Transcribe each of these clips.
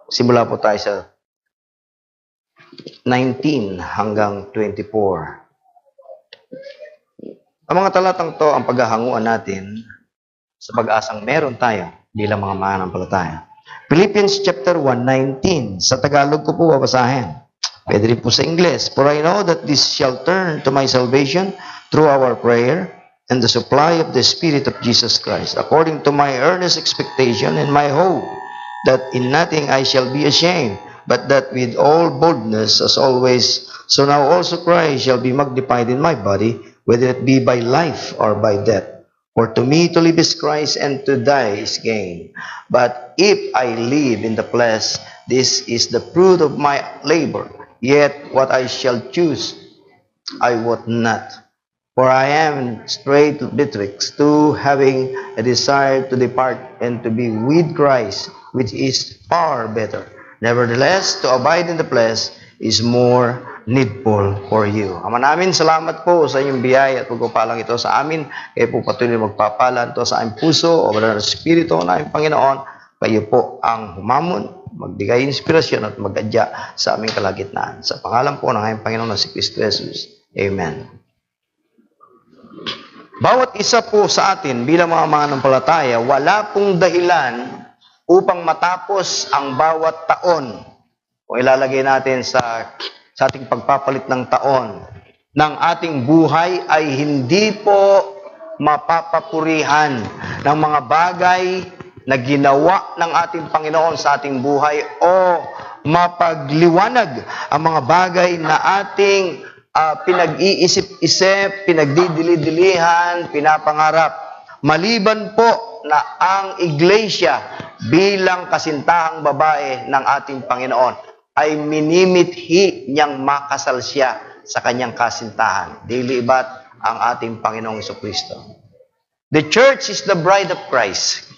Simula po tayo sa 19 hanggang 24. Ang mga talatang to ang paghahanguan natin sa pag-asang meron tayo bilang mga mananampalataya. Philippians chapter 1:19. Sa Tagalog ko po babasahin. Pwede rin po sa English. For I know that this shall turn to my salvation through our prayer and the supply of the Spirit of Jesus Christ, according to my earnest expectation and my hope, that in nothing I shall be ashamed, but that with all boldness, as always, so now also Christ shall be magnified in my body, whether it be by life or by death. For to me to live is Christ, and to die is gain. But if I live in the flesh, this is the fruit of my labor. Yet what I shall choose, I wot not. For I am straight betwixt two, having a desire to depart and to be with Christ, which is far better. Nevertheless, to abide in the flesh is more needful for you. Ama namin, salamat po sa inyong biyaya at pagpapalang ito sa amin. Kayo po patuloy magpapalan ito sa aming puso, o ng Espiritu na aming Panginoon. Kayo po ang humamon, magbigay inspirasyon at mag-adya sa aming kalagitnaan. Sa pangalan po ng aming Panginoon na si Kristo Jesus. Amen. Bawat isa po sa atin bilang mga mananampalataya, wala pong dahilan upang matapos ang bawat taon. Kung ilalagay natin sa ating pagpapalit ng taon, ng ating buhay ay hindi po mapapapurihan ng mga bagay na ginawa ng ating Panginoon sa ating buhay o mapagliwanag ang mga bagay na ating pinag-iisip-isip, pinagdidili-dilihan, pinapangarap. Maliban po na ang iglesia bilang kasintahang babae ng ating Panginoon ay minimithi niyang makasal siya sa kanyang kasintahan. Dili iba't ang ating Panginoong Jesucristo. The church is the bride of Christ.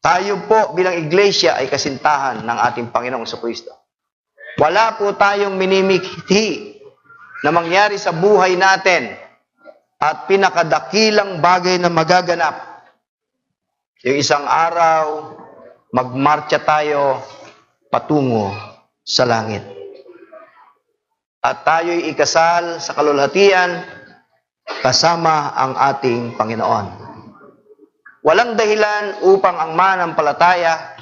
Tayo po bilang iglesia ay kasintahan ng ating Panginoong Jesucristo. Wala po tayong minimithi na mangyari sa buhay natin at pinakadakilang bagay na magaganap. Yung isang araw, magmarcha tayo patungo sa langit. At tayo'y ikasal sa kalulhatian kasama ang ating Panginoon. Walang dahilan upang ang mananampalataya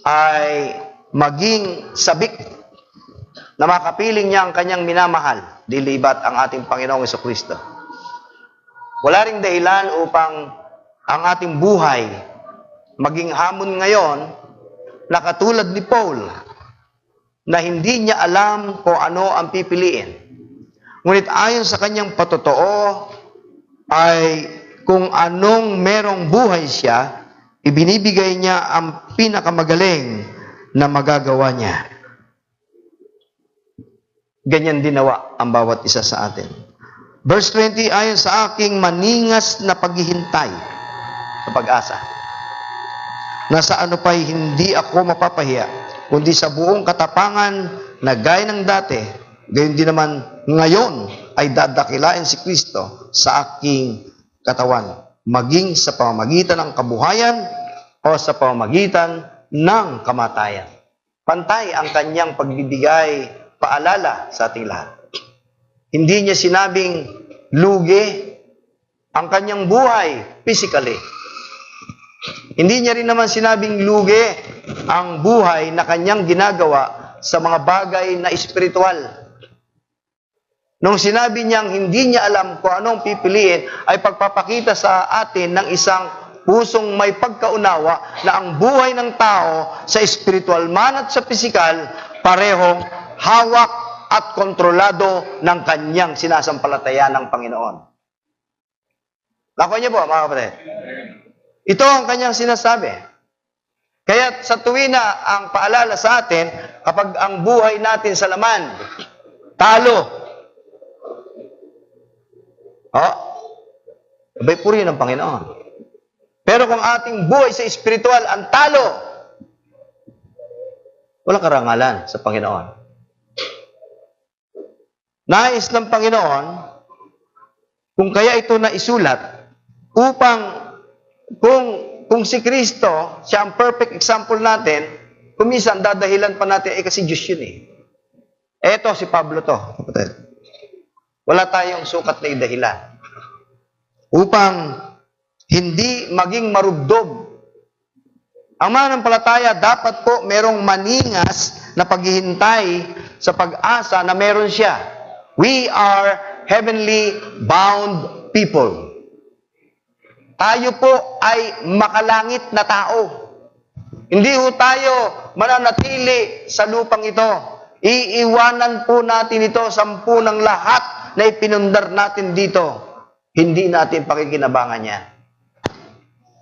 ay maging sabik na makapiling niya ang kanyang minamahal, dilibat ang ating Panginoong Jesucristo. Wala ring dahilan upang ang ating buhay maging hamon ngayon na katulad ni Paul na hindi niya alam kung ano ang pipiliin. Ngunit ayon sa kanyang patotoo ay kung anong merong buhay siya, ibinibigay niya ang pinakamagaling na magagawa niya. Ganyan dinawa ang bawat isa sa atin. Verse 20, ayon sa aking maningas na paghihintay sa pag-asa, na sa ano pa'y hindi ako mapapahiya, kundi sa buong katapangan na gaya ng dati, gayon din naman ngayon ay dadakilain si Kristo sa aking katawan, maging sa pamamagitan ng kabuhayan o sa pamamagitan ng kamatayan. Pantay ang kanyang pagbibigay paalala sa ating lahat. Hindi niya sinabing lugi ang kanyang buhay physically. Hindi niya rin naman sinabing lugi ang buhay na kanyang ginagawa sa mga bagay na espiritual. Nung sinabi niyang hindi niya alam kung anong pipiliin, ay pagpapakita sa atin ng isang pusong may pagkaunawa na ang buhay ng tao sa espiritual man at sa pisikal, parehong hawak at kontrolado ng kanyang sinasampalataya ng Panginoon. Nakuha niyo po, mga kapatid? Ito ang kanyang sinasabi. Kaya sa tuwi na ang paalala sa atin, kapag ang buhay natin sa laman, talo. Abay purihin ng Panginoon. Pero kung ating buhay sa espiritual ang talo, walang karangalan sa Panginoon. Nais ng Panginoon, kung kaya ito na isulat, upang kung si Kristo, siya ang perfect example natin, Kuminsan, dadahilan pa natin, kasi Diyos yun eh. Eto, si Pablo to. Kapatid. Wala tayong sukat na dahilan. Upang hindi maging marugdog. Ang mananampalataya, dapat po merong maningas na paghihintay sa pag-asa na meron siya. We are heavenly bound people. Tayo po ay makalangit na tao. Hindi ho tayo mananatili sa lupang ito. Iiwanan po natin ito sampu ng lahat na ipinundar natin dito. Hindi natin pakikinabangan yan.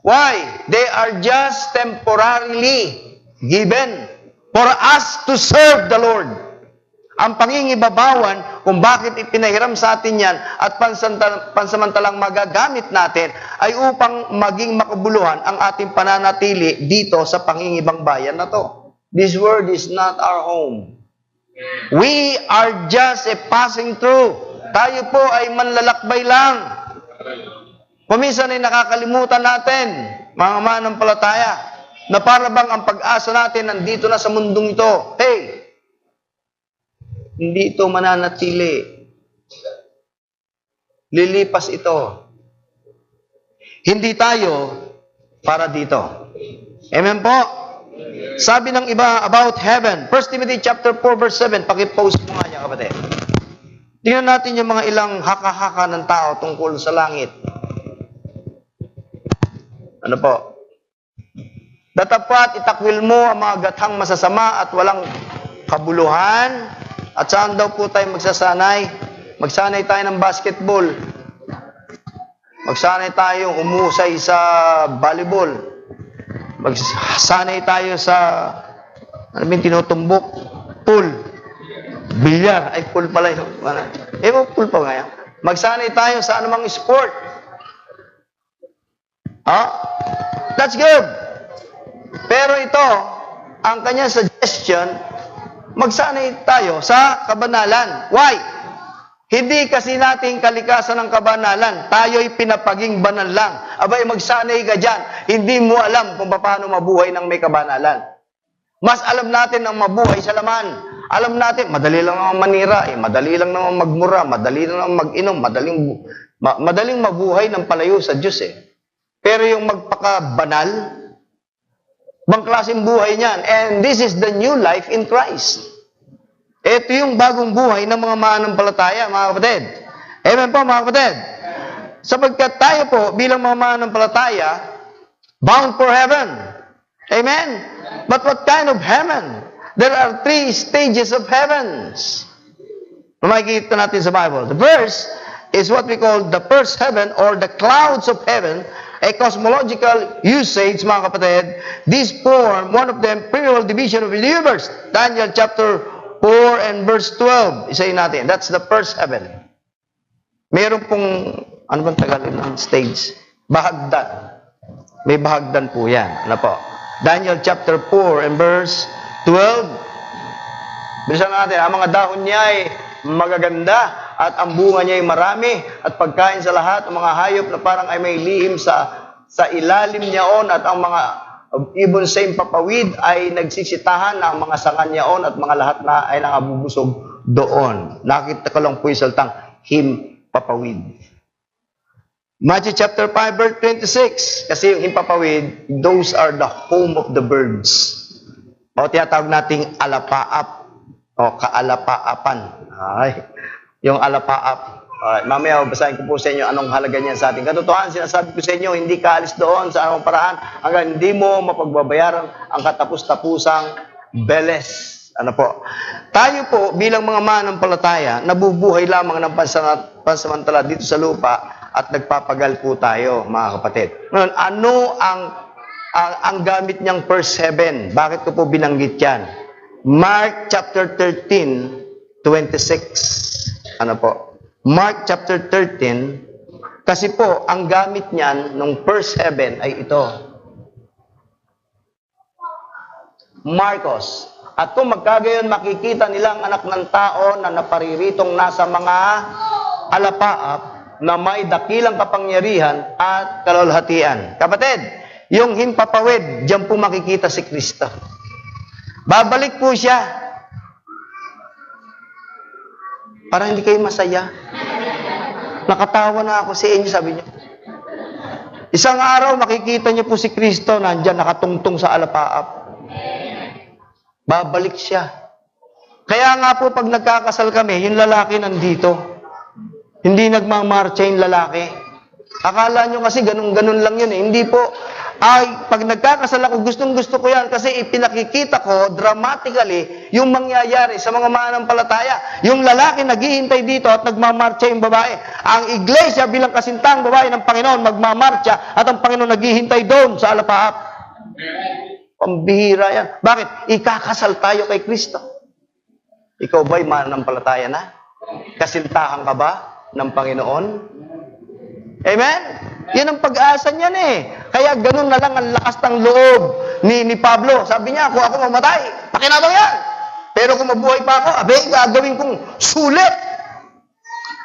Why? They are just temporarily given for us to serve the Lord. Ang pangingibabawan kung bakit ipinahiram sa atin yan at pansamantalang magagamit natin ay upang maging makabuluhan ang ating pananatili dito sa pangingibang bayan na to. This world is not our home. We are just a passing through. Tayo po ay manlalakbay lang. Kuminsan ay nakakalimutan natin, mga mananampalataya, na para bang ang pag-asa natin nandito na sa mundong ito. Hey! Hindi ito mananatili. Lilipas ito. Hindi tayo para dito. Amen po? Sabi ng iba about heaven. 1 Timothy chapter 4 verse 7. Pakipost mo nga niya, kapatid. Tingnan natin yung mga ilang haka-haka ng tao tungkol sa langit. Ano po? Datapat itakwil mo ang mga gathang masasama at walang kabuluhan. At saan daw po tayo magsasanay? Magsanay tayo ng basketball. Magsanay tayo umusay sa volleyball. Magsanay tayo sa tinutumbok. Pool. Bilyar. Ay, pool pala yun. Pool pa nga yan. Magsanay tayo sa anumang sport. That's good. Pero ito, ang kanyang suggestion, magsanay tayo sa kabanalan. Why? Hindi kasi natin kalikasan ng kabanalan. Tayo'y pinapaging banal lang. Abay, magsanay ka dyan. Hindi mo alam kung paano mabuhay ng may kabanalan. Mas alam natin ang mabuhay sa laman. Alam natin, madali lang naman manira, madali lang naman magmura, madali lang naman mag-inom, madaling mabuhay ng palayo sa Diyos eh. Pero yung magpakabanal, bang klaseng buhay niyan? And this is the new life in Christ. Ito yung bagong buhay ng mga mananampalataya, mga kapatid. Amen po, mga kapatid. Sapagkat tayo po, bilang mga mananampalataya, bound for heaven. Amen? But what kind of heaven? There are 3 stages of heavens. Makikita natin sa Bible. The first is what we call the first heaven or the clouds of heaven. A cosmological usage, mga kapatid, this form, one of them, plural division of the universe. Daniel chapter 4 and verse 12. Isayin natin. That's the first heaven. Meron pong, ano bang Tagalog ng stage? Bahagdan. May bahagdan po yan. Ano po? Daniel chapter 4 and verse 12. Bilisan natin. Ang mga dahon niya ay magaganda at ang bunga niya ay marami at pagkain sa lahat ng mga hayop na parang ay may lihim sa ilalim niyaon at ang mga ibon sa papawid ay nagsisitahan na ang mga sanga niyaon at mga lahat na ay nangabubusog doon. Nakita ko lang po yung saltang himpapawid. Matthew chapter 5 verse 26. Kasi yung himpapawid, those are the home of the birds. O tinatawag nating alapaap o kaalapaapan. Ay, yung alapaap. Alright, mamaya basahin ko po sa inyo anong halaga niyan sa ating katotohanan. Sinasabi ko sa inyo, hindi ka alis doon sa anong paraan hanggang hindi mo mapagbabayaran ang katapus-tapusang beles. Ano po? Tayo po bilang mga mananampalataya, nabubuhay lamang ng pansamantala dito sa lupa at nagpapagal po tayo, mga kapatid. Ngayon, ano ang gamit niyang first heaven? Bakit ko po binanggit yan? Mark chapter 13, 26. Ano po? Mark chapter 13, kasi po, ang gamit niyan nung first heaven ay ito. Marcos. At kung magkagayon, makikita nilang anak ng tao na napariritong nasa mga alapaap na may dakilang kapangyarihan at kalulhatian. Kapatid, yung himpapawid, diyan po makikita si Kristo. Babalik po siya. Para hindi kayo masaya. Nakatawa na ako sa inyo, sabi niyo. Isang araw, makikita niyo po si Kristo, nandyan, nakatungtong sa alapaap. Babalik siya. Kaya nga po, pag nagkakasal kami, yung lalaki nandito. Hindi nagmamarcha yung lalaki. Akala nyo kasi ganun-ganun lang yun eh. Hindi po. Ay, pag nagkakasal ako, gustong-gusto ko yan kasi ipinakikita ko dramatically yung mangyayari sa mga mananampalataya. Yung lalaki naghihintay dito at nagmamarcha yung babae. Ang iglesia bilang kasintahang babae ng Panginoon magmamarcha at ang Panginoon naghihintay doon sa alapaap. Pambihira yan. Bakit? Ikakasal tayo kay Kristo. Ikaw ba'y mananampalataya na? Kasintahan ka ba ng Panginoon? Amen? Yan ang pag-asa niyan eh. Kaya ganun na lang ang lakas ng loob ni Pablo. Sabi niya, kung ako mamatay, pakinabang yan. Pero kung mabuhay pa ako, abay, gagawin kong sulit.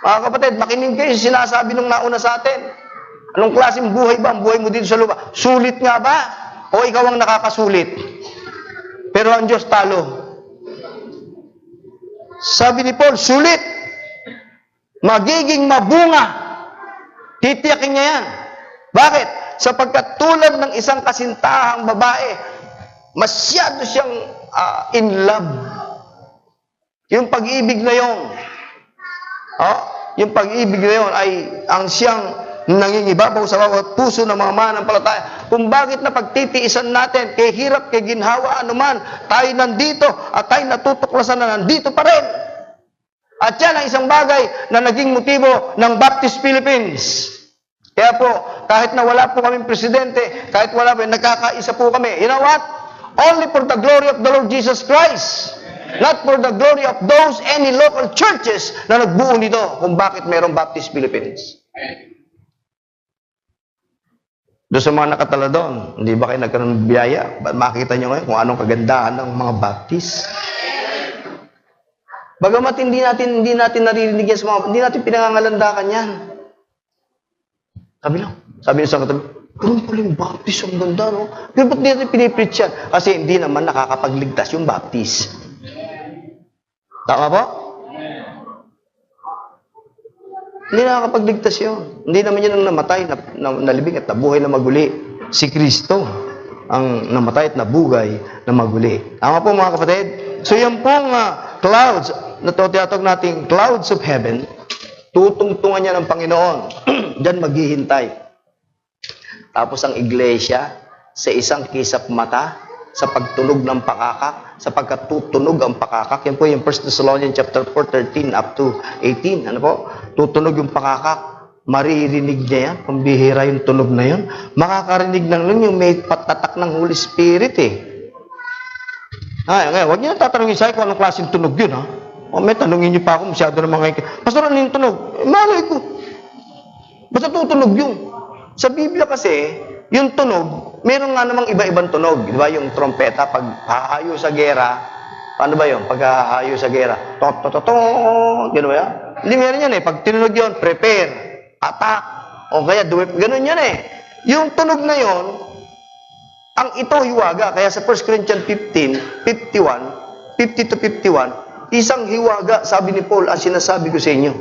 Mga kapatid, makinig kayo sa sinasabi nung nauna sa atin. Anong klaseng buhay ba ang buhay mo dito sa lupa? Sulit nga ba? O ikaw ang nakakasulit? Pero ang Diyos talo. Sabi ni Paul, sulit. Magiging mabunga. Titiyakin niya yan. Bakit? Sapagkat tulad ng isang kasintahang babae, masyado siyang in love. Yung pag-ibig na yun, yung pag-ibig na yun ay ang siyang nangingibabaw sa bawat puso ng mga mananampalataya. Kung bakit na pagtitiisan natin, kay hirap, kay ginhawa, anuman, tayo nandito at tayo natutuklasan na nandito pa rin. At yan ang isang bagay na naging motibo ng Baptist Philippines. Kaya po, kahit na wala po kaming presidente, kahit wala po, nagkakaisa po kami. You know what? Only for the glory of the Lord Jesus Christ. Not for the glory of those any local churches na nagbuo nito kung bakit mayroong Baptist Philippines. Doon sa mga nakatala doon, hindi ba kayo nagkaroon ng biyaya? Makita nyo ngayon kung anong kagandahan ng mga Baptist. Bagamat hindi natin naririnig yan sa mga, hindi natin pinangangalandakan yan. Sabi niyo sa katabi, ganun pala yung Baptist, ang ganda, no? Pero ba't hindi natin pinipreach yan? Kasi hindi naman nakakapagligtas yung Baptist. Tama po? Hindi nakakapagligtas yun. Hindi naman yun ang namatay, nalibing at nabuhay na maguli. Si Kristo ang namatay at nabugay na maguli. Tama po mga kapatid? So yan pong clouds, na tinatawag nating clouds of heaven, tutungtungan niya ng Panginoon. Diyan maghihintay. Tapos ang iglesia, sa isang kisap mata, sa pagtunog ng pakakak, sa pagkatutunog ang pakakak. Yan po yung 1 Thessalonians chapter 4, 13 up to 18. Ano po? Tutunog yung pakakak. Maririnig niya yan. Pambihira yung tunog na yun. Makakarinig lang nun yung may patatak ng Holy Spirit eh. Ngayon, huwag niyo na tatanungin sa'yo kung anong klaseng tunog yun, ha? O may tanungin niyo pa ako, masyado na mga Pastor, ano yung tunog? Malay ko. Basta tutunog yun. Sa Biblia kasi, yung tunog, meron nga namang iba-ibang tunog. Di ba? Yung trompeta, pag hahayo sa gera, paano ba yun? Pag hahayo sa gera, to-to-to-to, gano'n ba yan? Hindi meron yan eh. Pag tinunog yun, prepare, attack, o kaya duwip, gano'n yan eh. Yung tunog na yun, ang ito hiwaga. Kaya sa 1 Corinthians 15, 51, 50 to 51, isang hiwaga, sabi ni Paul, ang sinasabi ko sa inyo.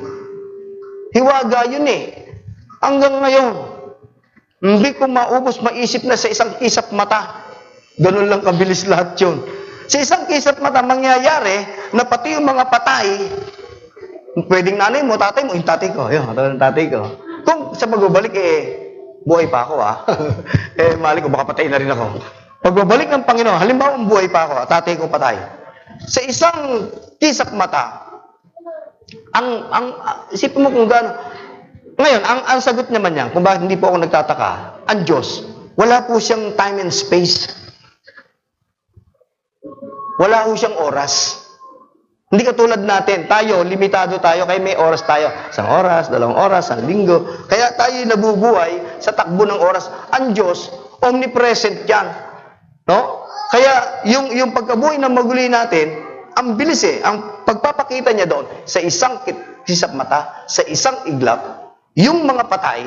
Hiwaga yun eh. Hanggang ngayon, hindi ko maubos, maisip na sa isang kisap mata. Ganun lang kabilis lahat yun. Sa isang kisap mata, mangyayari na pati yung mga patay, pwedeng nanay mo, tatay mo, yung tatay ko. Yun, tatay ko. Kung sa pagbabalik, buhay pa ako, mali ko, baka patay na rin ako. Pagbabalik ng Panginoon, halimbawa, buhay pa ako, tatay ko patay. Sa isang kisap mata, isipin mo kung gaano. Ngayon, ang sagot naman niya, kung bakit hindi po ako nagtataka, ang Diyos, wala po siyang time and space. Wala po siyang oras. Hindi katulad natin, tayo, limitado tayo, kaya may oras tayo. 1 oras, 2 oras, 1 linggo. Kaya tayo nabubuhay sa takbo ng oras. Ang Diyos, omnipresent yan. No? Kaya yung pagkabuhay ng maguli natin, ang bilis eh. Ang pagpapakita niya doon, sa isang kisap mata, sa isang iglap, yung mga patay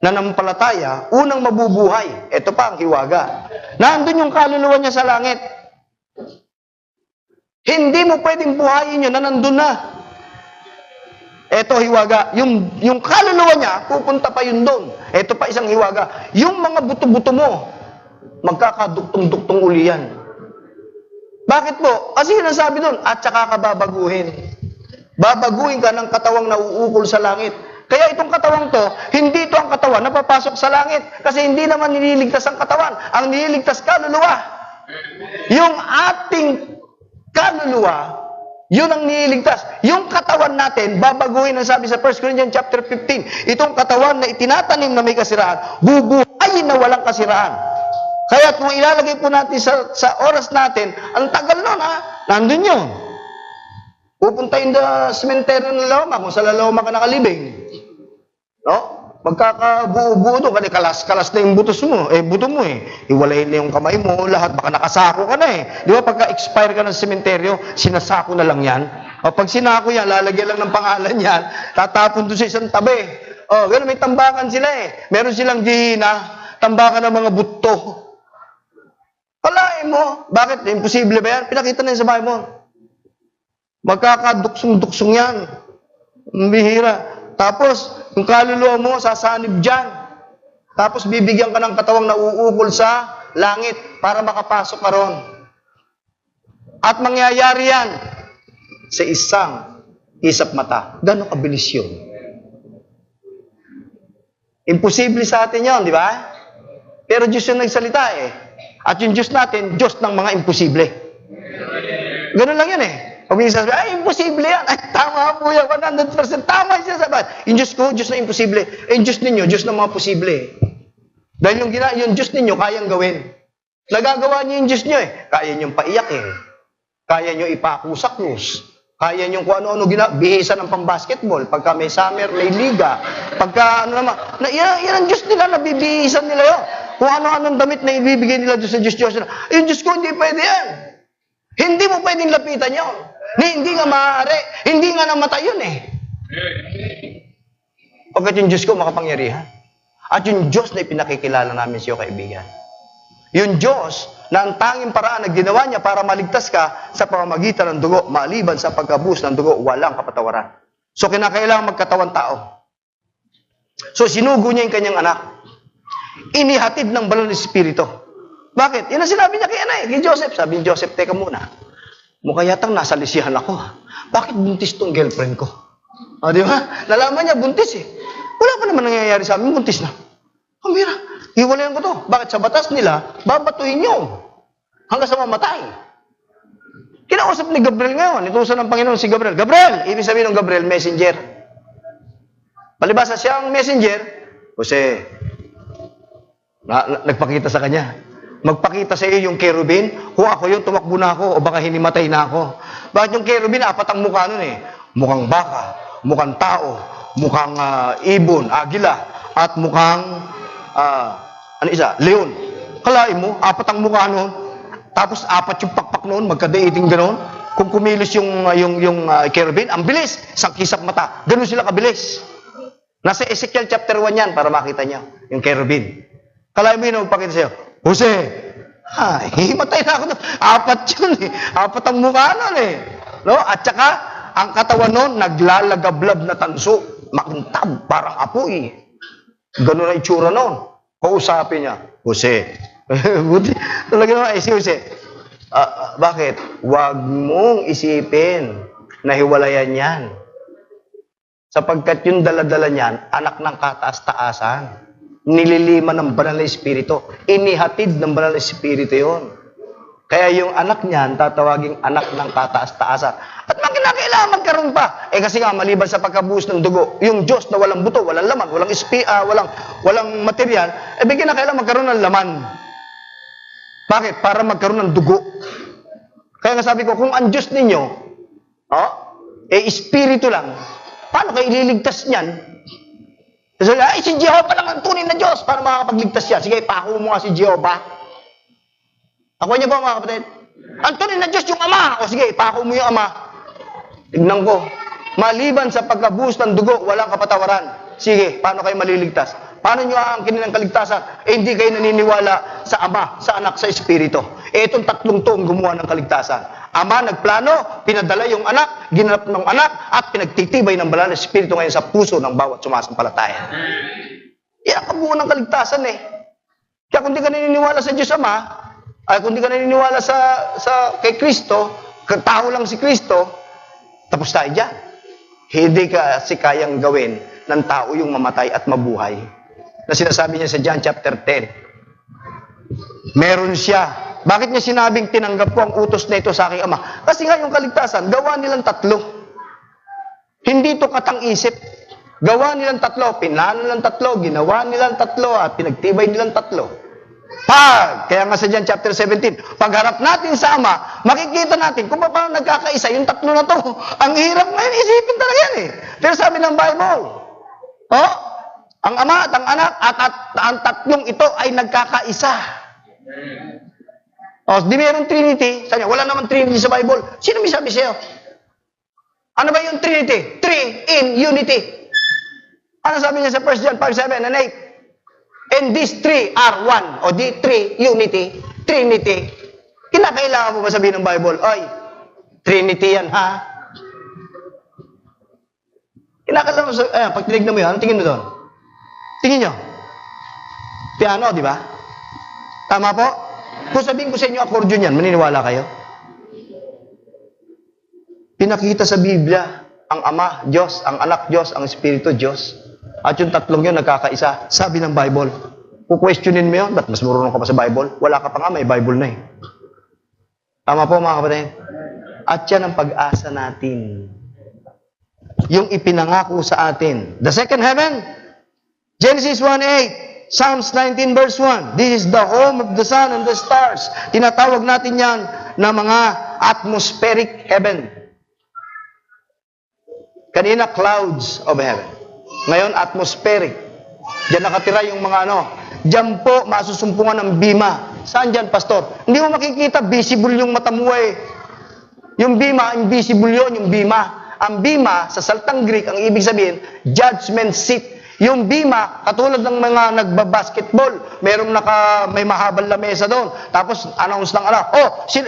na nampalataya, unang mabubuhay. Ito pa ang hiwaga. Nandun yung kaluluwa niya sa langit. Hindi mo pwedeng buhayin yun na nandun na. Eto hiwaga, yung kaluluwa niya, pupunta pa yun doon. Eto pa isang hiwaga. Yung mga buto-buto mo, magkakaduktong-duktong uli yan. Bakit po? Kasi yun ang sabi doon, at saka ka babaguhin. Babaguhin ka ng katawang nauukol sa langit. Kaya itong katawang to, hindi ito ang katawan na papasok sa langit. Kasi hindi naman nililigtas ang katawan. Ang nililigtas kaluluwa. Yung ating kaluluwa, yun ang nililigtas. Yung katawan natin, babaguhin ang sabi sa 1 Corinthians chapter 15. Itong katawan na itinatanim na may kasiraan, bubuhayin na walang kasiraan. Kaya kung ilalagay po natin sa oras natin, ang tagal nun nandun yun. Pupuntahin na sementeryo ng Laloma, kung sa Laloma ka nakalibing. No? Magkakabuo-buo doon, kasi kalas-kalas na yung buto mo eh. Iwalayin na yung kamay mo, lahat, baka nakasako ka na eh. Di ba pagka-expire ka ng sementeryo, sinasako na lang yan. O pag sinako yan, lalagyan lang ng pangalan yan, tatapon doon sa isang tabi. O, gano'n, may tambakan sila eh. Meron silang dihina, tambakan ng mga buto. Palain mo. Bakit? Imposible ba yan? Pinakita na yun sa bahay mo. Magkakaduksong-duksong yan. Bihira. Tapos, yung kaluluwa mo, sasanib dyan. Tapos, bibigyan ka ng katawang nauukol sa langit para makapasok ka ron. At mangyayari yan sa isang isap mata. Gano'ng kabilis yun? Imposible sa atin yun, di ba? Pero Diyos yung nagsalita eh. At yung Diyos natin, Diyos ng mga imposible. Ganun lang yan eh. Pag minsan sabi, ay, imposible yan. Ay, tama po yan, 100%. Tama siya sabi. Yung Diyos ko, Diyos na imposible. Eh, yung Diyos ninyo, Diyos ng mga posible. Dahil yung Diyos ninyo, kayang gawin. Nagagawa niyo yung Diyos niyo eh. Kaya niyong paiyak eh. Kaya niyo ipakusak-kus. Kaya niyo kung ano-ano bihisa ng pang-basketball. Pagka may summer, may liga. Pagka ano naman. Yan ang Diyos nila, nabibihisan nila yun. Kung ano-anong damit na ibibigay nila doon sa Diyos nila. Yung Diyos ko, hindi pwede yan. Hindi mo pwedeng lapitan yun. Hindi nga maaari. Hindi nga namatay yun eh. Pagkat yung Diyos ko makapangyarihan. At yung Diyos na ipinakikilala namin sa iyo, kaibigan. Yung Diyos na ang tanging paraan na ginawa niya para maligtas ka sa pamamagitan ng dugo, maliban sa pagkabuhos ng dugo, walang kapatawaran. So, kinakailangan magkatawan tao. So, sinugo niya yung kanyang anak. Inihatid ng banal na Espiritu. Bakit? Yan ang sinabi niya kay Joseph. Sabi ni Joseph, teka muna. Mukha yatang nasa lisihan ako. Bakit buntis tong girlfriend ko? O, di ba? Nalaman niya, buntis eh. Wala pa naman nangyayari sa amin, buntis na. Mira, hiwalayan ko to. Bakit sa batas nila, babatuhin niyo. Hanggang sa mamatay. Kinausap ni Gabriel ngayon. Itusan ng Panginoon si Gabriel. Gabriel! Ibig sabihin ng Gabriel, messenger. Palibasa siyang messenger, Jose, nagpakita sa kanya. Magpakita sa iyo yung kerubin, kung ako yun, tumakbo na ako, o baka hinimatay na ako. Bakit yung kerubin, apat ang mukha nun eh. Mukhang baka, mukhang tao, mukhang ibon, agila, at mukhang, leon. Kalain mo, apat ang mukha nun, tapos apat yung pakpak nun, magkadaiting gano'n. Kung kumilos yung kerubin, ang bilis, isang kisap mata. Ganun sila kabilis. Nasa Ezekiel chapter 1 yan, para makita niyo, yung kerubin. Kalain mo yun, magpakita sa iyo, Jose, himatay na ako doon. Apat yun eh. Apat ang mukha nun eh. No? At saka, ang katawan nun, naglalagablab na tanso. Makintab, parang apoy. Ganun na itsura nun. Kausapin niya, Jose. Buti, talaga naman, si Jose. Bakit? Huwag mong isipin na hiwalayan yan. Sapagkat yung daladala niyan, anak ng kataas-taasan. Nililiman ng banal na Espiritu. Inihatid ng banal na Espiritu yon. Kaya yung anak niyan, tatawaging anak ng kataas-taasan. At kinakailangan magkaroon pa. Kasi nga, maliban sa pagkabuhos ng dugo, yung Diyos na walang buto, walang laman, walang material, kinakailangan magkaroon ng laman. Bakit? Para magkaroon ng dugo. Kaya nga sabi ko, kung ang Diyos ninyo, Espiritu lang, paano kayo ililigtas niyan? So, si Jehovah lang ang tunay na Diyos para makakapagligtas siya. Sige, pako mo nga si Jehovah. Ako niya ba mga kapatid? Ang tunay na Diyos yung Ama. O sige, pako mo yung Ama. Tignan ko. Maliban sa pagkabuhos ng dugo, walang kapatawaran. Sige, paano kayo maliligtas? Paano nyo aangkinin ang kaligtasan? Eh, hindi kayo naniniwala sa Ama, sa Anak, sa Espiritu. Eh, itong tatlong to ang gumawa ng kaligtasan. Ama nagplano, pinadala yung anak, ginanap ng anak, at pinagtitibay ng banal na Espiritu ngayon sa puso ng bawat sumasampalataya. Yan ang kabuuan ng kaligtasan eh. Kaya kung di ka naniniwala sa Diyos Ama, ay kung di ka naniniwala kay Kristo, tao lang si Kristo, tapos tayo dyan. Hindi kasi kayang gawin ng tao yung mamatay at mabuhay. Na sinasabi niya sa John chapter 10. Meron siya. Bakit niya sinabing tinanggap ko ang utos na ito sa aking Ama? Kasi nga yung kaligtasan, gawa nilang tatlo. Hindi to katang-isip. Gawa nilang tatlo, pinlano nilang tatlo, ginawa nilang tatlo, at pinagtibay nilang tatlo. Kaya nga sa John chapter 17, pagharap natin sa Ama, makikita natin kung paano nagkakaisa yung tatlo na to. Ang hirap ngayon, isipin talaga yan eh. Pero sabi ng Bible, ang Ama at ang Anak at ang tatlong ito ay nagkakaisa. Di mayroong Trinity. Sabi niya, wala naman Trinity sa Bible. Sino may sabi sa'yo? Ano ba yung Trinity? Three in unity. Ano sabi niya sa 1 John 5:7 and 8? And these three are one. O di three, unity, Trinity. Kinakailangan mo ba sabihin ng Bible, oy, Trinity yan ha? Kinakailangan mo sabihin, pag tinignan mo yan, tingin mo doon. Tingin nyo. Piano, di ba? Tama po? Kung sabihin ko sa inyo, accordion yan, maniniwala kayo? Pinakita sa Biblia, ang Ama, Diyos, ang Anak, Diyos, ang Espiritu, Diyos. At yung tatlong yun, nagkakaisa. Sabi ng Bible. Kung questionin mo yun, ba't mas marunong ka pa sa Bible? Wala ka pa nga, may Bible na eh. Tama po mga kapatid? At yan ang pag-asa natin. Yung ipinangako sa atin. The second heaven, Genesis 1:8. Psalms 19 verse 1, this is the home of the sun and the stars. Tinatawag natin yan na mga atmospheric heaven. Kanina, clouds of heaven. Ngayon, atmospheric. Diyan nakatira yung mga Diyan po, masusumpungan ng bima. Saan dyan, pastor? Hindi mo makikita, visible yung mata mo eh. Yung bima, invisible yun, yung bima. Ang bima, sa salitang Greek, ang ibig sabihin, judgment seat. Yung bima, katulad ng mga nagbabasketball, may mahabal na mesa doon. Tapos, announce ng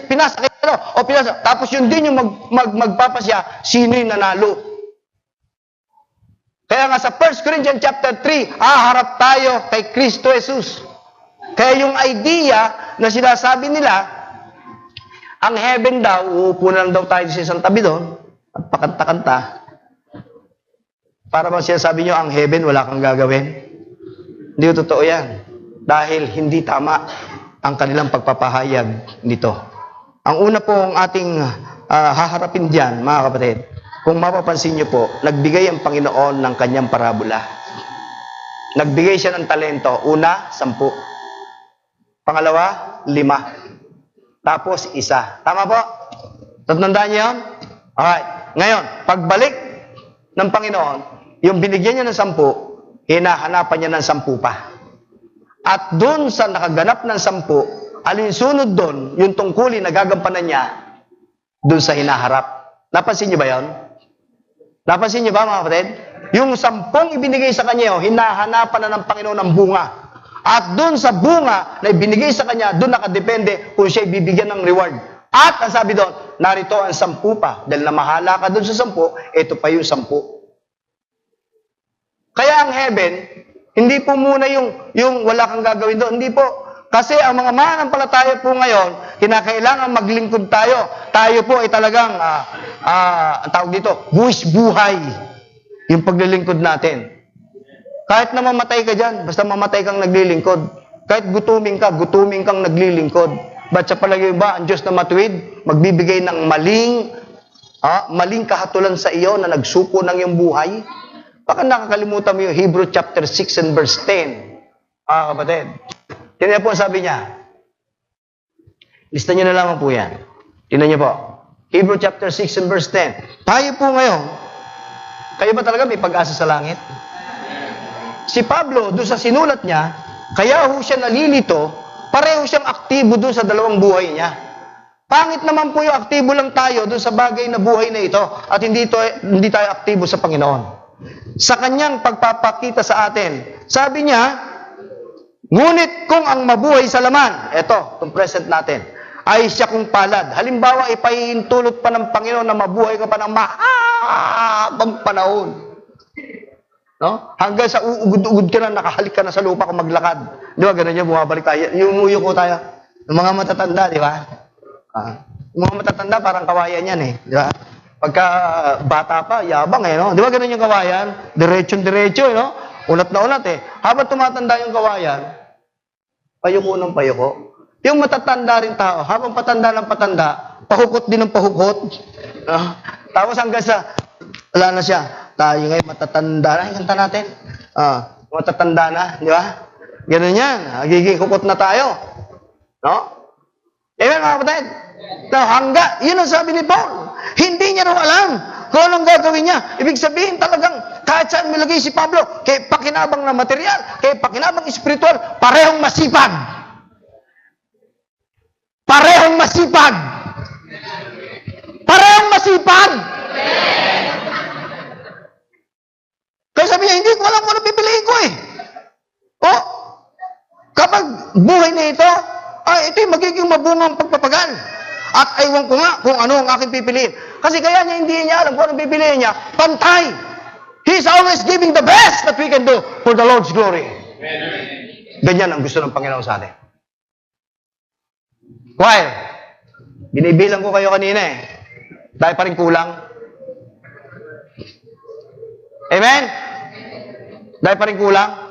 pinasa kayo, pinasa. Tapos yun din yung magpapasya, sino yung nanalo. Kaya nga sa 1 Corinthians chapter 3, haharap tayo kay Kristo Jesus. Kaya yung idea na sinasabi nila, ang heaven daw, uupo na lang daw tayo sa isang tabi doon, at pakanta-kanta. Para bang sinasabi nyo, ang heaven, wala kang gagawin? Hindi ko totoo yan. Dahil hindi tama ang kanilang pagpapahayag nito. Ang una pong ating haharapin dyan, mga kapatid, kung mapapansin nyo po, nagbigay ang Panginoon ng kanyang parabola. Nagbigay siya ng talento. Una, 10. Pangalawa, 5. Tapos, 1. Tama po? Tatandaan niyo yun? Alright. Ngayon, pagbalik ng Panginoon, yung binigyan niya ng 10, hinahanapan niya ng 10 pa. At doon sa nakaganap ng 10, alinsunod doon, yung tungkulin na gagampanan niya, doon sa hinaharap. Napansin niyo ba yon? Napansin niyo ba mga kapatid? Yung 10 ibinigay sa kanya, hinahanapan na ng Panginoon ng bunga. At doon sa bunga na ibinigay sa kanya, doon nakadepende kung siya bibigyan ng reward. At ang sabi doon, narito ang 10 pa. Dahil namahala ka doon sa 10, ito pa yung 10. Kaya ang heaven, hindi po muna yung wala kang gagawin doon. Hindi po. Kasi ang mga mananampalataya po ngayon, kinakailangan maglingkod tayo. Tayo po ay talagang, ang tawag dito, buwis buhay. Yung paglilingkod natin. Kahit na mamatay ka dyan, basta mamatay kang naglilingkod. Kahit gutuming kang naglilingkod. Ba't sa palagay ba, ang Diyos na matuwid, magbibigay ng maling kahatulan sa iyo na nagsuko ng iyong buhay? Baka nakakalimutan mo yung Hebrew chapter 6 and verse 10. Kapatid. Tingnan po ang sabi niya. Lista niyo na lamang po yan. Tingnan niyo po. Hebrew chapter 6 and verse 10. Tayo po ngayon, kayo ba talaga may pag-asa sa langit? Si Pablo, doon sa sinulat niya, kaya ho siya nalilito, pareho siyang aktibo doon sa dalawang buhay niya. Pangit naman po yung aktibo lang tayo doon sa bagay na buhay na ito at hindi tayo aktibo sa Panginoon. sa kanyang pagpapakita sa atin. Sabi niya, ngunit kung ang mabuhay sa laman, itong present natin, ay siya kung palad. Halimbawa, ipahihintulot pa ng Panginoon na mabuhay ka pa ng mahabang panahon. No? Hanggang sa uugod-ugod ka na, nakahalik ka na sa lupa kung maglakad. Di ba? Ganun yung bumabalik tayo. Yung umuyo ko tayo. Yung mga matatanda, di ba? Yung mga matatanda, parang kawayan yan eh. Di ba? Pagka bata pa, yabang eh, no? Di ba ganun yung kawayan? Diretso-diretso, eh, no? Ulat na ulat eh. Habang tumatanda yung kawayan, payuko ng payuko. Yung matatanda rin tao, habang patanda ng patanda, pahukot din ng pahukot. Tapos hanggang sa, wala na siya. Tayo ngayon matatanda na, ikanta natin. Matatanda na, di ba? Ganun yan. Nagiging hukot na tayo. No? Amen, mga kapatid? Yun ang sabi ni Paul. Hindi niya raw alam kung anong gagawin niya. Ibig sabihin talagang kahit saan nilagay si Pablo, kay pakinabang na material, kay pakinabang espiritual, parehong masipag. Parehong masipag. Parehong masipag. Kaya sabi niya, hindi ko alam kung ano pipiliin ko eh. Kapag buhay na ito, ito yung magiging mabungang pagpapagal. At aywan ko nga kung ano ang aking pipiliin. Kasi kaya niya hindi niya alam kung ano pipiliin niya. Pantay. He's always giving the best that we can do for the Lord's glory. Ganyan ang gusto ng Panginoon sa atin. While, binibilang ko kayo kanina eh. Dahil pa rin kulang. Amen? Dahil pa rin kulang.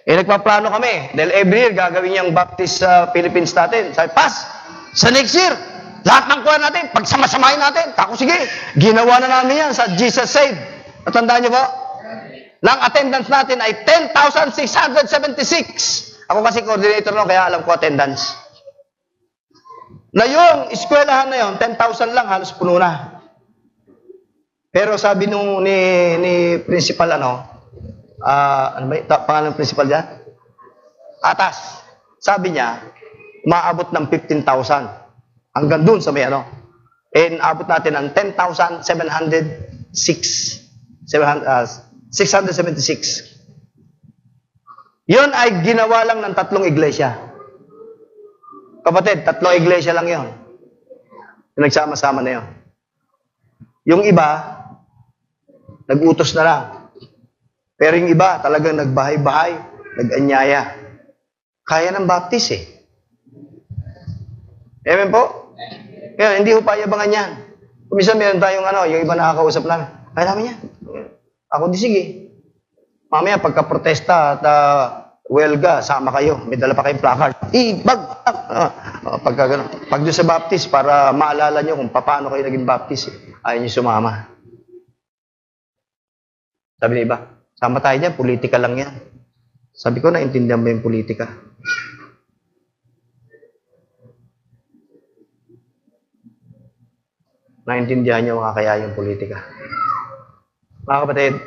Nagpaplano kami. Dahil every year, gagawin niyang Baptist sa Philippines natin. Sabi, Pas, sa next year, lahat ng kuha natin, pagsamasamahin natin. Kako, sige, ginawa na namin yan sa Jesus Save. Natandaan niyo po? Lang attendance natin ay 10,676. Ako kasi coordinator no, kaya alam ko attendance. Na yung eskwelahan na yun, 10,000 lang, halos puno na. Pero sabi nung ni principal, ano ba yung pangalan ng principal dyan? Atas. Sabi niya, maabot ng 15,000. Hanggang dun sa may ano. And abot natin ang 676. Yun ay ginawa lang ng 3 iglesia. Kapatid, 3 iglesia lang yun. Yung nagsama-sama na yun. Yung iba, nag-utos na lang. Pero yung iba, talagang nagbahay-bahay, nag-anyaya. Kaya ng Baptist eh. Amen po? Kaya hindi ho payabangan yan. Kung minsan meron tayong yung iba nakakausap namin. Kaya namin yan. Ako di sige. Mamaya pagka-protesta at welga, sama kayo. May dala pa kayong placard. Pagka gano'n. Pag doon sa Baptist, para maalala nyo kung paano kayo naging Baptist, ayaw nyo sumama. Sabi na iba, sama tayo dyan, politika lang yan. Sabi ko, naintindihan mo yung politika? Naintindihan nyo mga kaya yung politika. Mga kapatid,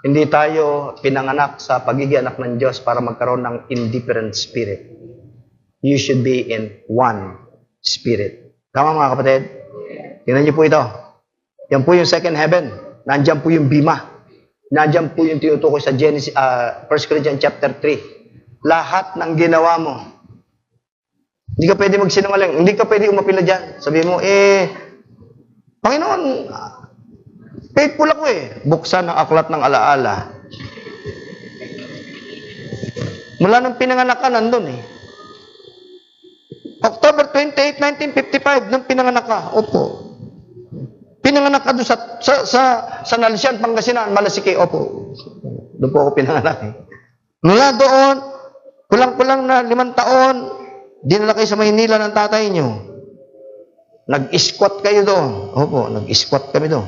hindi tayo pinanganak sa pagiging anak ng Diyos para magkaroon ng indifferent spirit. You should be in one spirit. Tama mga kapatid? Tingnan niyo po ito. Yan po yung second heaven. Nandiyan po yung bima. Nandiyan po yung tinutukoy sa Genesis, 1 Corinthians chapter 3. Lahat ng ginawa mo. Hindi ka pwede magsinungaling. Hindi ka pwede umapila dyan. Sabi mo, Panginoon, faithful ako eh. Buksan ang aklat ng alaala. Mula nang pinanganak ka, nandun eh. October 28, 1955, nung pinanganak ka. Opo. Pinanganak ka doon sa Nalisian, Pangasinan, Malasiki. Opo. Doon po ako pinanganak eh. Mula doon, kulang-kulang na 5 taon, dinala kayo sa Maynila ng tatay nyo. Nag-squat kayo doon. Opo, nag-squat kami doon.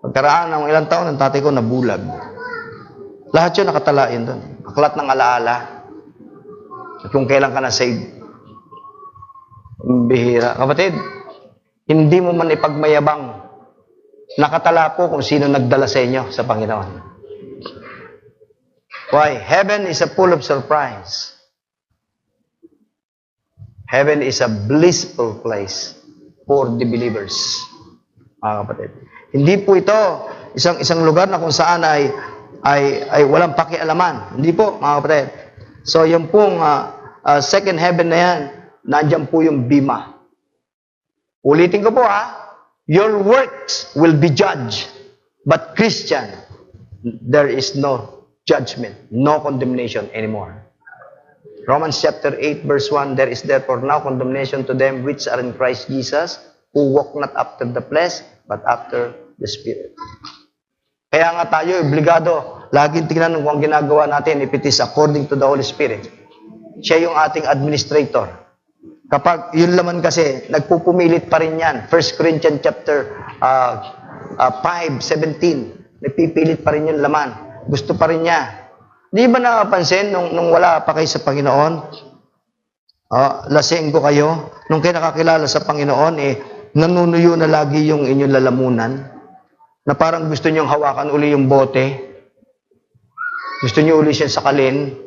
Pagkaraan ng ilang taon, ang tatay ko nabulag. Lahat yun nakatalain doon. Aklat ng alaala. At kung kailan ka na-save. Bihira. Kapatid, hindi mo man ipagmayabang. Nakatala po kung sino nagdala sa inyo sa Panginoon. Why? Heaven is a full of surprise. Heaven is a blissful place. for the believers. Mga kapatid. Hindi po ito isang lugar na kung saan ay walang pakialaman. Hindi po, mga kapatid. So, yung pong second heaven na yan, nandyan po yung bima. Ulitin ko po your works will be judged. But Christian, there is no judgment, no condemnation anymore. Romans chapter 8 verse 1, there is therefore now condemnation to them which are in Christ Jesus, who walk not after the flesh, but after the Spirit. Kaya nga tayo, obligado, laging tingnan kung ang ginagawa natin, if it is according to the Holy Spirit. Siya yung ating administrator. Kapag yun laman kasi, nagpupumilit pa rin yan. 1 Corinthians chapter 5:17, nagpipilit pa rin yung laman. Gusto pa rin niya. Di ba nakapansin nung wala pa kayo sa Panginoon? Lasing ko kayo. Nung kayo nakakilala sa Panginoon, nanunuyo na lagi yung inyong lalamunan. Na parang gusto niyong hawakan uli yung bote. Gusto niyo uli siya sakalin.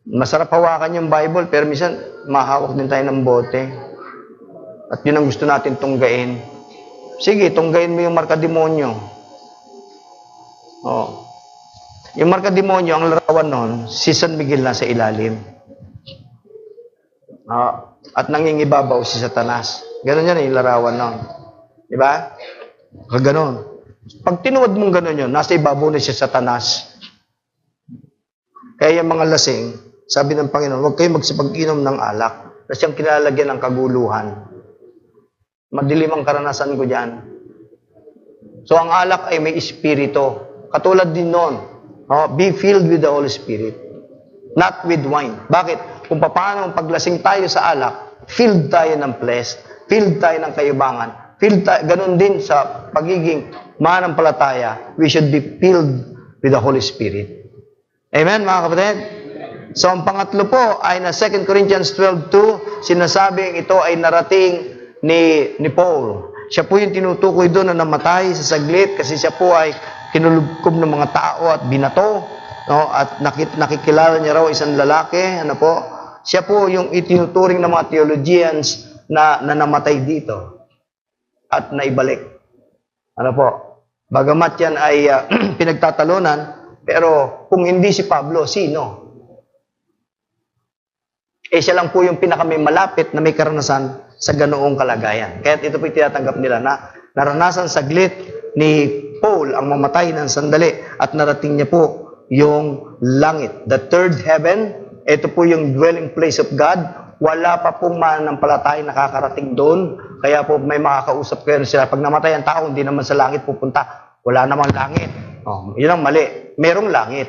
Masarap hawakan yung Bible, pero minsan mahawak din tayo ng bote. At yun ang gusto natin tunggain. Sige, tunggain mo yung marka-demonyo. Yung marka-demonyo, ang larawan nun, si San Miguel na sa ilalim. At nangingibabaw si Satanas. Ganon yan yung larawan nun. Diba? Ganon. Pag tinuwad mong ganon yun, nasa ibabaw na si Satanas. Kaya yung mga lasing, sabi ng Panginoon, huwag kayo magsipag-inom ng alak na siyang kinalalagyan ng kaguluhan. Madilim ang karanasan ko dyan. So, ang alak ay may espiritu. Katulad din nun. Be filled with the Holy Spirit. Not with wine. Bakit? Kung paano paglasing tayo sa alak, filled tayo ng flesh, filled tayo ng kayubangan, filled tayo, ganun din sa pagiging manampalataya, we should be filled with the Holy Spirit. Amen, mga kapatid? So, ang pangatlo po ay na 2 Corinthians 12:2, sinasabing ito ay narating ni Paul. Siya po yung tinutukoy doon na namatay sa saglit kasi siya po ay kinulubkob ng mga tao at binato, at nakikilala niya raw isang lalaki, siya po yung itinuturing ng mga theologians na namatay dito at naibalik. Bagamat yan ay pinagtatalunan, pero kung hindi si Pablo, sino? Siya lang po yung pinakamay malapit na may karanasan sa ganoong kalagayan. Kaya ito po tinatanggap nila na naranasan saglit ni Paul ang mamatay ng sandali at narating niya po yung langit. The third heaven, ito po yung dwelling place of God. Wala pa pong mananampalatay nakakarating doon. Kaya po may makakausap kayo sila. Pag namatay ang tao, hindi naman sa langit pupunta. Wala namang langit. Yun ang mali. Merong langit.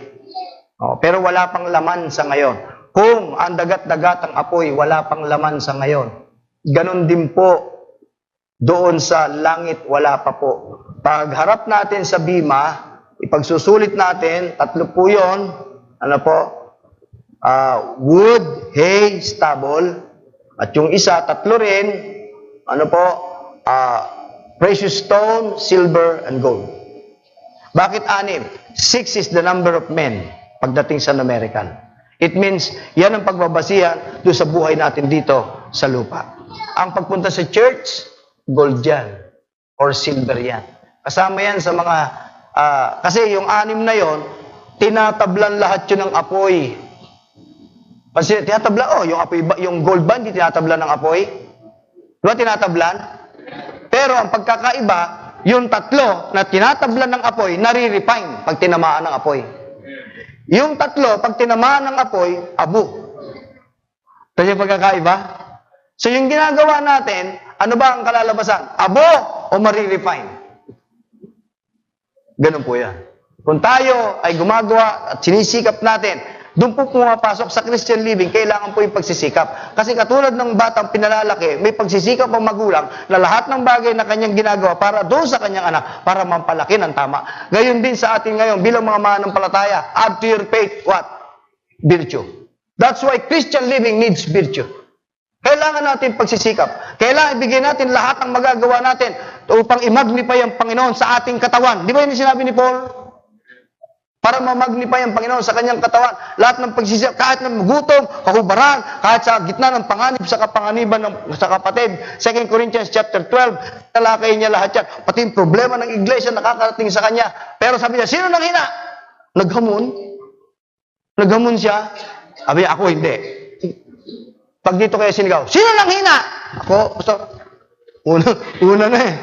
Pero wala pang laman sa ngayon. Kung ang dagat-dagat ang apoy, wala pang laman sa ngayon. Ganon din po doon sa langit, wala pa po. Pagharap natin sa bima, ipagsusulit natin, tatlo po yun, wood, hay, stubble, at yung isa, tatlo rin, precious stone, silver, and gold. Bakit 6? 6 is the number of men pagdating sa numerical. It means, yan ang pagbabasihan doon sa buhay natin dito sa lupa. Ang pagpunta sa church, gold yan, or silver yan. Kasama yan sa mga, kasi yung 6 na yon, tinatablan lahat yun ng apoy. Kasi tinatablan, yung apoy, yung gold ba, hindi tinatablan ng apoy? Diba tinatablan? Pero ang pagkakaiba, yung tatlo na tinatablan ng apoy, nare-refine pag tinamaan ng apoy. Yung tatlo, pag tinamaan ng apoy, abo. Ito yung pagkakaiba. So yung ginagawa natin, ano ba ang kalalabasan? Abo o marirefine? Ganun po yan. Kung tayo ay gumagawa at sinisikap natin, doon po pumapasok sa Christian living, kailangan po yung pagsisikap. Kasi katulad ng batang pinalalaki, may pagsisikap ang magulang na lahat ng bagay na kanyang ginagawa para doon sa kanyang anak, para mampalaki ng tama. Gayon din sa atin ngayon, bilang mga mananampalataya, add to your faith, what? Virtue. That's why Christian living needs virtue. Kailangan natin pagsisikap. Kailangan ibigay natin lahat ng magagawa natin upang i-magnify ang Panginoon sa ating katawan. Di ba yun yung sinabi ni Paul? para mamagnify ang Panginoon sa kanyang katawan. Lahat ng pagsisiyap, kahit ng gutom, kahubaran, kahit sa gitna ng panganib, sa kapanganiban sa kapatid. 2 Corinthians chapter 12, talakay niya lahat yan. Pati yung problema ng iglesia nakakarating sa kanya. Pero sabi niya, sino nang hina? Naghamon. Naghamon siya. Sabi niya, ako hindi. Pag dito kaya sinigaw, sino nang hina? Ako, pastor. Una na eh.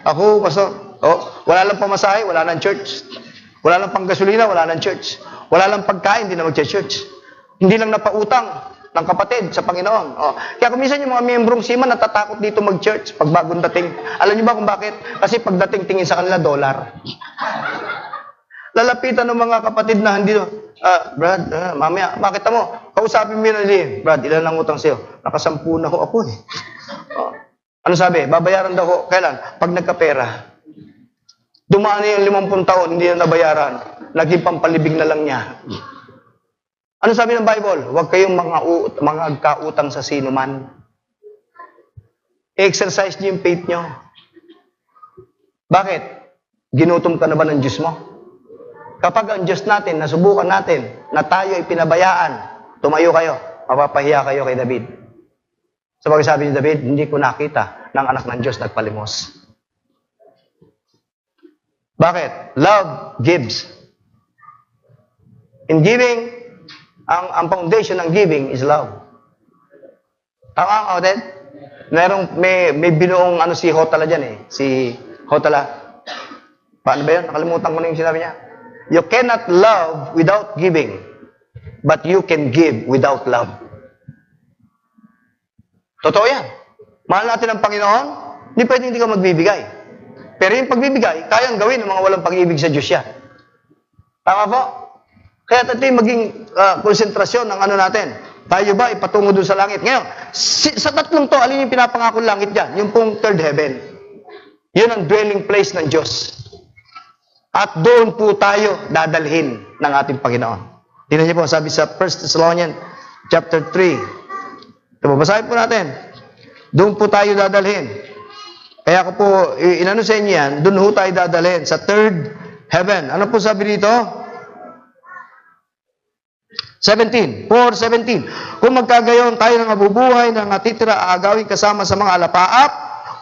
Ako, pastor. Oh, wala lang pamasahe, wala nang church. Wala lang panggasolina, wala lang church. Wala lang pagkain, hindi na magcha-church. Hindi lang napautang ng kapatid sa Panginoon. Oh. Kaya kung minsan yung mga miyembrong SIMA natatakot dito mag-church pag bagong dating. Alam niyo ba kung bakit? Kasi pagdating tingin sa kanila, dollar. Lalapitan ng mga kapatid na hindi, Brad, mamaya, makita mo, kausapin mo yun, Brad, ilan lang utang sa'yo? Nakasampu na ho ako eh. Oh. Ano sabi? Babayaran daw ko. Kailan? Pag nagkapera. Dumaan na yung 50 taon, hindi na nabayaran. Naging pampalibig na lang niya. Ano sabi ng Bible? Huwag kayong mga kautang sa sino man. I-exercise niyo yung faith niyo. Bakit? Ginutom ka na ba ng Diyos mo? Kapag ang Diyos natin, nasubukan natin, na tayo ay pinabayaan, tumayo kayo, mapapahiya kayo kay David. Sabagay sabi ni David, hindi ko nakita ng anak ng Diyos nagpalimos. Bakit? Love gives. In giving, ang foundation ng giving is love. Tama, kapatid? May binuong si Hotala dyan eh. Si Hotala. Paano ba yun? Nakalimutan ko na yung sinabi niya. You cannot love without giving, but you can give without love. Totoo yan. Mahal natin ang Panginoon, hindi pwedeng hindi ka magbibigay. Pero yung pagbibigay, kayang gawin ng mga walang pag-ibig sa Diyos yan. Tama po? Kaya ito yung maging konsentrasyon ng ano natin. Tayo ba ipatungo doon sa langit? Ngayon, sa tatlong to, alin yung pinapangakong langit dyan? Yung pong third heaven. Yun ang dwelling place ng Diyos. At doon po tayo dadalhin ng ating Panginoon. Tingnan niyo po, sabi sa 1 Thessalonians chapter 3. Ito, babasahin po natin. Doon po tayo dadalhin. Kaya ako po, inano sa inyo yan, doon ho tayo dadalhin sa third heaven. Ano po sabi dito? 17. 4:17. Kung magkagayon tayo ng mabubuhay na natitira aagawin kasama sa mga alapaap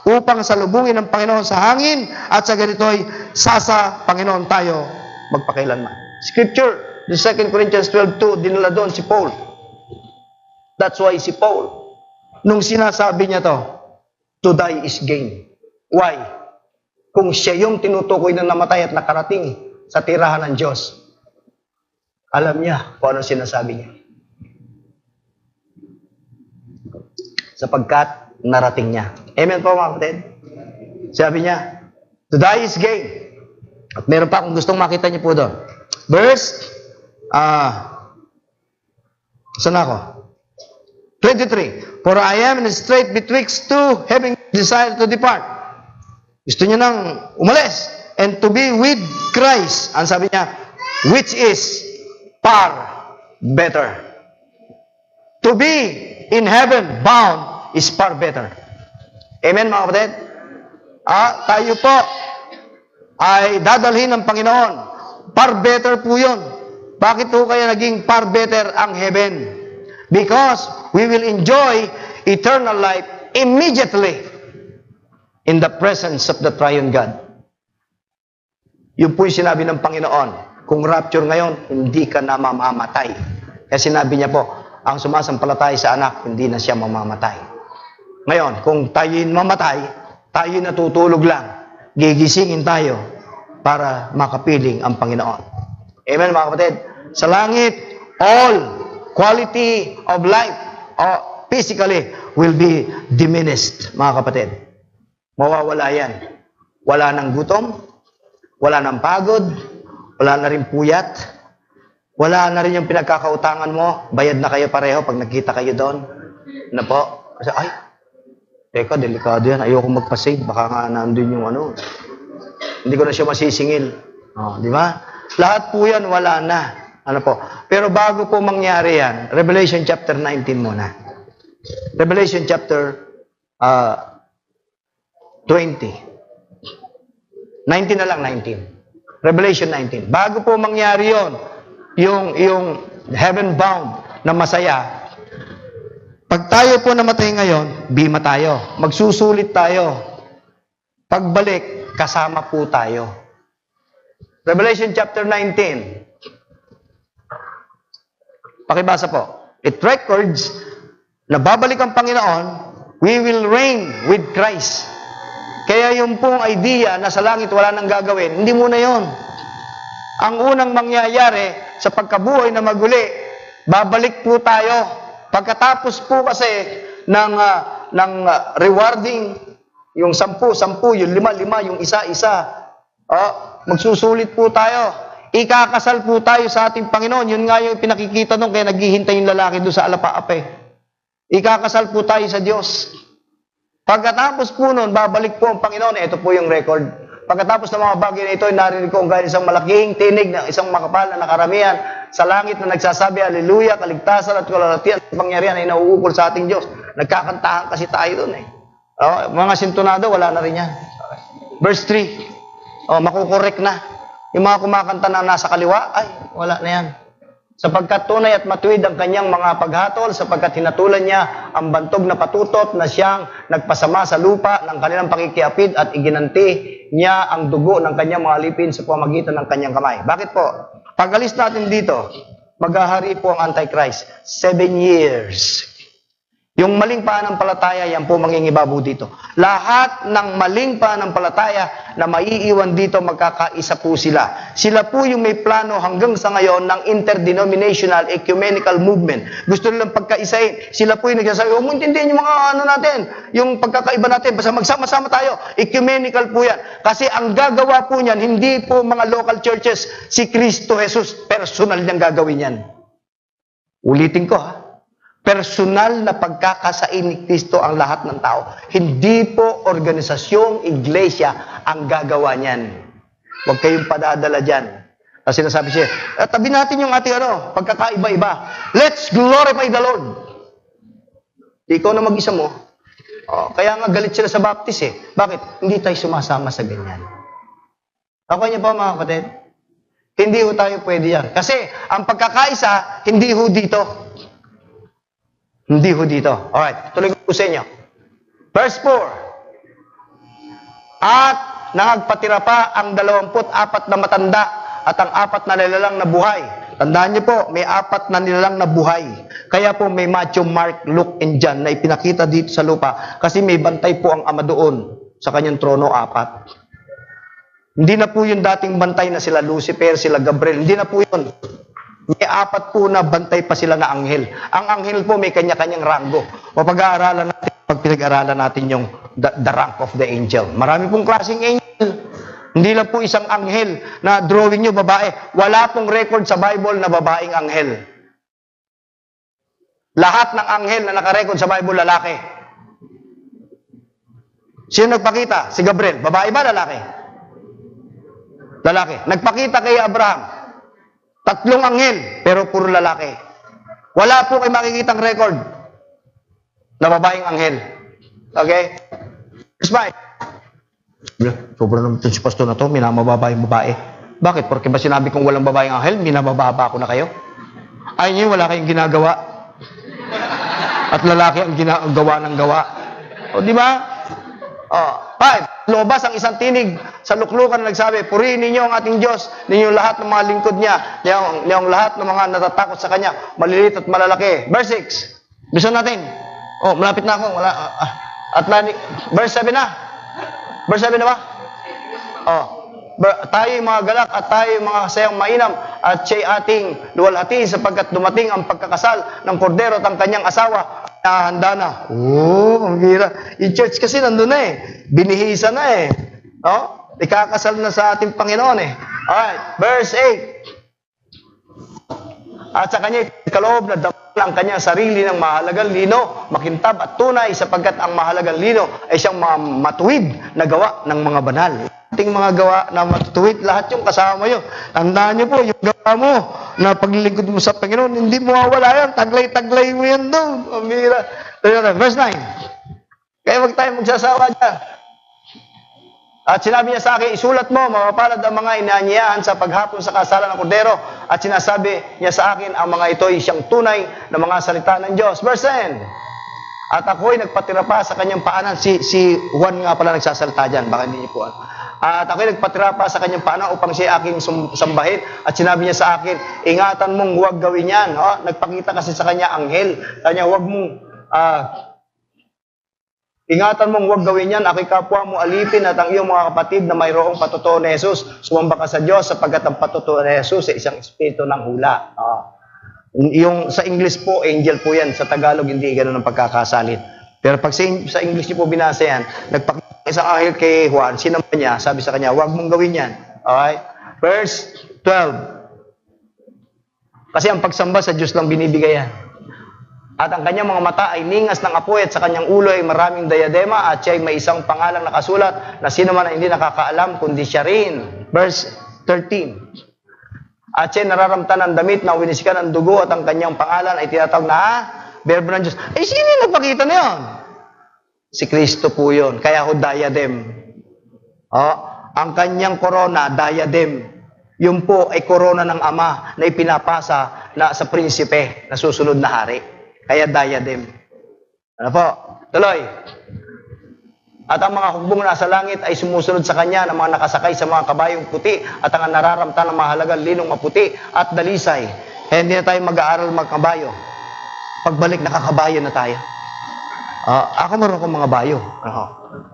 upang salubungin ng Panginoon sa hangin at sa ganito'y sasa Panginoon tayo magpakailanman. Scripture, the 2 Corinthians 12:2, dinala doon si Paul. That's why si Paul, nung sinasabi niya to die is gain. Why? Kung siya yung tinutukoy na namatay at nakarating sa tirahan ng Diyos, alam niya kung ano sinasabi niya. Sapagkat narating niya. Amen po mga kapatid? Sabi niya, to die is gain. At meron pa akong gustong makita niyo po doon. Verse, saan ako? 23. For I am in a strait betwixt two, having desire to depart. Gusto niya nang umalis and to be with Christ. Ang sabi niya, which is far better. To be in heaven bound is far better. Amen mga kapatid? Tayo po ay dadalhin ng Panginoon. Far better po yun. Bakit po kaya naging far better ang heaven? Because we will enjoy eternal life immediately in the presence of the triune God. Yun po yung sinabi ng Panginoon. Kung rapture ngayon, hindi ka na mamamatay. Kaya sinabi niya po, ang sumasampalataya sa anak, hindi na siya mamamatay. Ngayon, kung tayo mamatay, tayo natutulog lang. Gigisingin tayo para makapiling ang Panginoon. Amen mga kapatid? Sa langit, all quality of life physically will be diminished, mga kapatid. Mawawala yan. Wala nang gutom, wala nang pagod, wala na rin puyat, wala na rin yung pinagkakautangan mo, bayad na kayo pareho pag nagkita kayo doon. Na po? Kasi, teka, delikado yan, ayoko magpasave, baka nga nandun yung hindi ko na siya masisingil. Di ba? Lahat po yan, wala na. Pero bago po mangyari yan, Revelation chapter 19 muna. Revelation chapter 20. 19 na lang, 19. Revelation 19. Bago po mangyari yon, yung heaven bound na masaya, pag tayo po namatay ngayon, bima tayo. Magsusulit tayo. Pagbalik, kasama po tayo. Revelation chapter 19. Pakibasa po. It records na babalik ang Panginoon, we will reign with Christ. Kaya yung pong idea na sa langit wala nang gagawin, hindi muna yon. Ang unang mangyayari sa pagkabuhay na maguli, babalik po tayo. Pagkatapos po kasi ng rewarding, yung 10, yung 5, yung isa-isa, magsusulit po tayo. Ikakasal po tayo sa ating Panginoon. Yun nga yung pinakikita nung kaya naghihintay yung lalaki doon sa alapaape. Ikakasal po tayo sa Diyos. Pagkatapos po nun, babalik po ang Panginoon. Ito po yung record. Pagkatapos ng mga bagay na ito, narinig ko ang gaya isang malaking tinig ng isang makapal na nakaramihan sa langit na nagsasabi, Hallelujah, kaligtasan at kalalatian at pangyarihan ay nauukol sa ating Diyos. Nagkakantahan kasi tayo doon eh. Mga sintonado, wala na rin yan. Verse 3, makukorek na. Yung mga kumakanta na nasa kaliwa, ay, wala na yan. Sapagkat tunay at matuwid ang kanyang mga paghatol, sapagkat hinatulan niya ang bantog na patutot na siyang nagpasama sa lupa ng kanilang pakikiapid at iginanti niya ang dugo ng kanyang mga alipin sa pamamagitan ng kanyang kamay. Bakit po? Pag-alis natin dito, maghahari po ang Antichrist. 7 years. Yung maling pananampalataya, yan po mangingibabaw dito. Lahat ng maling pananampalataya na maiiwan dito, magkakaisa po sila. Sila po yung may plano hanggang sa ngayon ng interdenominational ecumenical movement. Gusto nilang pagkaisahin. Sila po yung nagsasabi, huwag mo intindihin yung mga natin, yung pagkakaiba natin, basta magsama-sama tayo. Ecumenical po yan. Kasi ang gagawa po niyan, hindi po mga local churches, si Kristo Jesus, personal niyang gagawin yan. Ulitin ko ha. Personal na pagkakasain ni Kristo ang lahat ng tao. Hindi po organisasyong iglesia ang gagawa niyan. Huwag kayong padadala dyan. Kasi sinasabi siya, tabi natin yung ating pagkakaiba-iba. Let's glorify the Lord. Ikaw na mag-isa mo. Kaya nga galit sila sa baptist eh. Bakit? Hindi tayo sumasama sa ganyan. Ako niyo po mga kapatid? Hindi ho tayo pwede yan. Kasi ang pagkakaisa, hindi ho dito. Hindi ho dito. Alright, tuloy ko sa inyo. Verse 4. At nagpatira pa ang 24 na matanda at ang 4 na nilalang na buhay. Tandaan niyo po, may 4 na nilalang na buhay. Kaya po may Matthew, Mark, Luke, and John na ipinakita dito sa lupa kasi may bantay po ang Ama doon sa kanyang trono 4. Hindi na po yung dating bantay na sila Lucifer, sila Gabriel. Hindi na po yun. May 4 po na bantay pa sila na anghel. Ang anghel po may kanya-kanyang ranggo. O pag-aaralan natin, pag pinag-aaralan natin yung the rank of the angel. Marami pong klaseng angel. Hindi lang po isang anghel na drawing nyo babae. Wala pong record sa Bible na babaeng anghel. Lahat ng anghel na nakarecord sa Bible, lalaki. Sino nagpakita? Si Gabriel. Babae ba, lalaki? Lalaki. Nagpakita kay Abraham. 3 anghel, pero puro lalaki. Wala po kayo makikitang record na babaeng anghel. Okay? Verse 5. Sobrang naman si pastor na to, minamababa yung babae. Bakit? Porque ba sinabi kong walang babaeng anghel, minamababa ko na kayo? Ay niyo, wala kayong ginagawa. At lalaki ang ginagawa ng gawa. O, di ba? 5. Lobas ang isang tinig sa luklukan na nagsabi, purihin ninyo ang ating Diyos, ninyo lahat ng mga lingkod niya, ninyong lahat ng mga natatakot sa Kanya, maliliit at malalaki. Verse 6. Bisa natin. Malapit na ako. Verse 7 na. Verse 7 na ba? Tayo yung mga galak at tayo yung mga sayang mainam at siya'y ating luwalhati sapagkat dumating ang pagkakasal ng kordero at ang kanyang asawa. Handa na. Ang gira. Yung church kasi nandun na eh. Binihisa na eh. Ikakasal na sa ating Panginoon eh. Alright. Verse 8. At sa kanya kaloob na dapat ang kanyang sarili ng mahalagang lino, makintab at tunay sapagkat ang mahalagang lino ay siyang matuwid na gawa ng mga banal. Ating mga gawa na matutuwid, lahat yung kasama yun. Tandaan niyo po, yung gawa mo na paglilingkod mo sa Panginoon, hindi mo mawala yan. Taglay-taglay mo yan doon. Amira. Verse 9. Kaya wag tayo magsasawa dyan. At sinabi niya sa akin, isulat mo, mapapalad ang mga inaanyayahan sa paghapon sa kasalan ng kordero. At sinasabi niya sa akin, ang mga ito ay siyang tunay na mga salita ng Diyos. Verse 10. At ako'y nagpatira pa sa kanyang paanan. Si Juan nga pala nagsasalita dyan. Baka hindi niyo po. At ako'y nagpatira pa sa kanyang paanan upang siya aking sambahin. At sinabi niya sa akin, ingatan mong huwag gawin yan. Nagpakita kasi sa kanya anghel. Kanya, huwag mong... ingatan mong huwag gawin yan, ako'y kapwa mo alipin at ang iyong mga kapatid na mayroong patutuo ni Jesus. Sumamba ka sa Diyos sapagkat ang patutuo ni Jesus ay isang espiritu ng hula. Yung sa English po, angel po yan. Sa Tagalog, hindi ganun ang pagkakasalit. Pero pag sa English niyo po binasa yan, nagpakita isang anghel kay Juan, sinamba niya, sabi sa kanya, huwag mong gawin yan. Okay? Verse 12. Kasi ang pagsamba sa Diyos lang binibigay yan. At ang kanyang mga mata ay ningas ng apoy at sa kanyang ulo ay maraming diadema at siya ay may isang pangalang nakasulat na sino man ay hindi nakakaalam kundi siya rin. Verse 13. At siya ay nararamtan ng damit na winisikan ng dugo at ang kanyang pangalan ay tinatawag na Berbo ng Diyos. Eh, sino yung nagpakita na yun? Si Kristo po yun. Kaya ho diadem. Ang kanyang corona, diadem. Yun po ay corona ng Ama na ipinapasa na sa prinsipe na susunod na hari. Kaya diadem. Ano po? Tuloy. At ang mga hukbong nasa langit ay sumusunod sa kanya ng mga nakasakay sa mga kabayong puti at ang nararamtan ng mahalagang linong maputi at dalisay. Kaya hindi na tayo mag-aaral magkabayo. Pagbalik, nakakabayo na tayo. Ako meron akong mga bayo.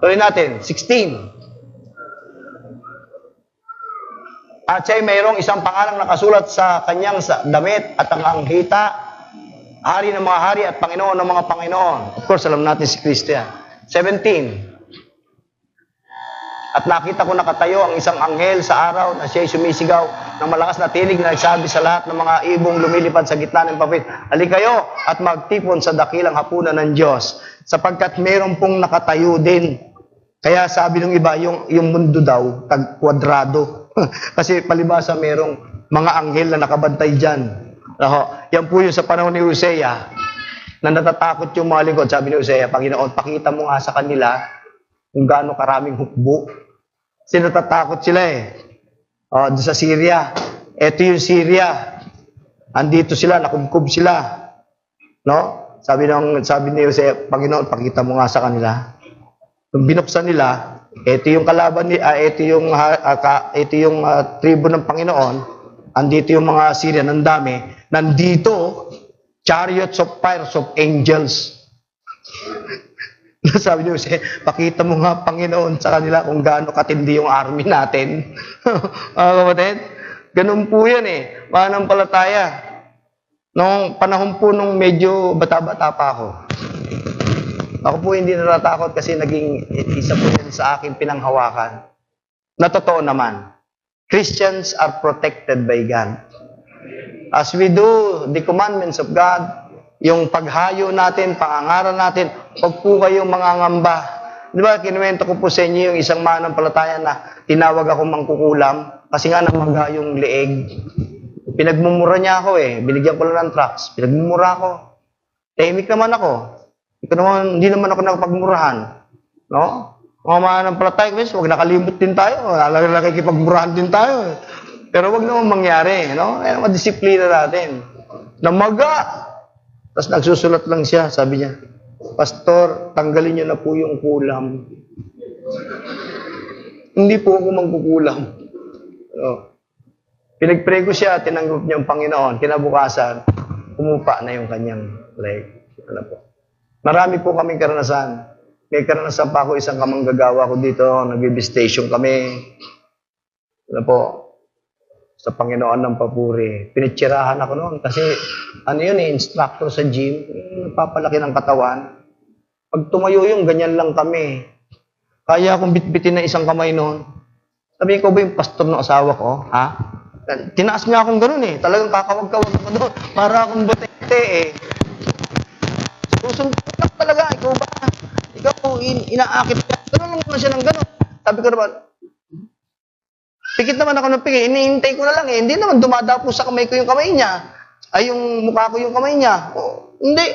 Tuloy natin. 16. At siya ay mayroong isang pangalang nakasulat sa kanyang damit at ang anghita, hari ng mga hari at Panginoon ng mga Panginoon. Of course, alam natin si Kristo yan. 17. At nakita ko nakatayo ang isang anghel sa araw na siya'y sumisigaw ng malakas na tinig na nagsabi sa lahat ng mga ibong lumilipad sa gitna ng papit, halikayo at magtipon sa dakilang hapunan ng Diyos, sapagkat meron pong nakatayo din. Kaya sabi ng iba, yung mundo daw, tag-kwadrado. Kasi palibasa merong mga anghel na nakabantay dyan. Yan po yung sa panahon ni Hosea, na natatakot yung mga lingkod. Sabi ni Hosea, Panginoon, pakita mo nga sa kanila kung gaano karaming hukbo. Kasi natatakot sila doon sa Syria. Ito yung Syria. Andito sila, nakubkob sila. No? Sabi ni Hosea, Panginoon, pakita mo nga sa kanila. Nung binuksan nila, ito yung kalaban, ito yung tribo ng Panginoon. Andito yung mga Syria, ng dami. Nandito, chariots of fires of angels. Sabi niyo, pakita mo nga, Panginoon, sa kanila kung gaano katindi yung army natin. Kapatid, ganun po yan Mananampalataya. Noong panahon po nung medyo bata-bata pa ako, ako po hindi natatakot kasi naging isa po yan sa akin pinanghawakan. Na totoo naman, Christians are protected by God. As we do the commandments of God, yung paghayo natin, pangangaral natin, huwag po kayong mangangamba. Di ba, kinuwento ko po sa inyo yung isang mananampalataya na tinawag ako mangkukulam kasi nga namaga yung leeg. Pinagmumura niya ako binigyan ko lang ng tracts. Pinagmumura ako. Tahimik naman ako. Hindi naman ako nakapagmurahan. No? Mga mananampalataya, huwag nakalimot din tayo. Nakikipagmurahan din tayo. Pero wag naman mangyari, no? Kaya madisiplina natin. Namaga. Tapos nagsusulat lang siya, sabi niya, Pastor, tanggalin niyo na po yung kulam. Hindi po ako mangkukulam. Pinagpray ko siya, tinanggap niya ang Panginoon. Kinabukasan, umupa na yung kanyang leg. Ano po? Marami po kaming karanasan. May karanasan pa ako, isang kamanggagawa ko dito, nag-station kami. Ano po? Sa Panginoon ng papuri. Pinitsirahan ako noon kasi instructor sa gym, nagpapalaki ng katawan. Pag tumayo yung ganyan lang kami. Kaya akong bitbitin na isang kamay noon. Sabi ko ba yung pastor ng asawa ko? Tinaas niya akong gano'n Talagang kakawag-kawag ako doon. Para akong butete Susunod lang talaga. Ikaw ba? Ikaw po, inaakit ka. Gano'n lang naman siya ng gano'n. Sabi ko naman, pikit naman ako ng pikit. Iniintay ko na lang Hindi naman dumadapo sa kamay ko yung kamay niya. Ay, yung mukha ko yung kamay niya. Hindi.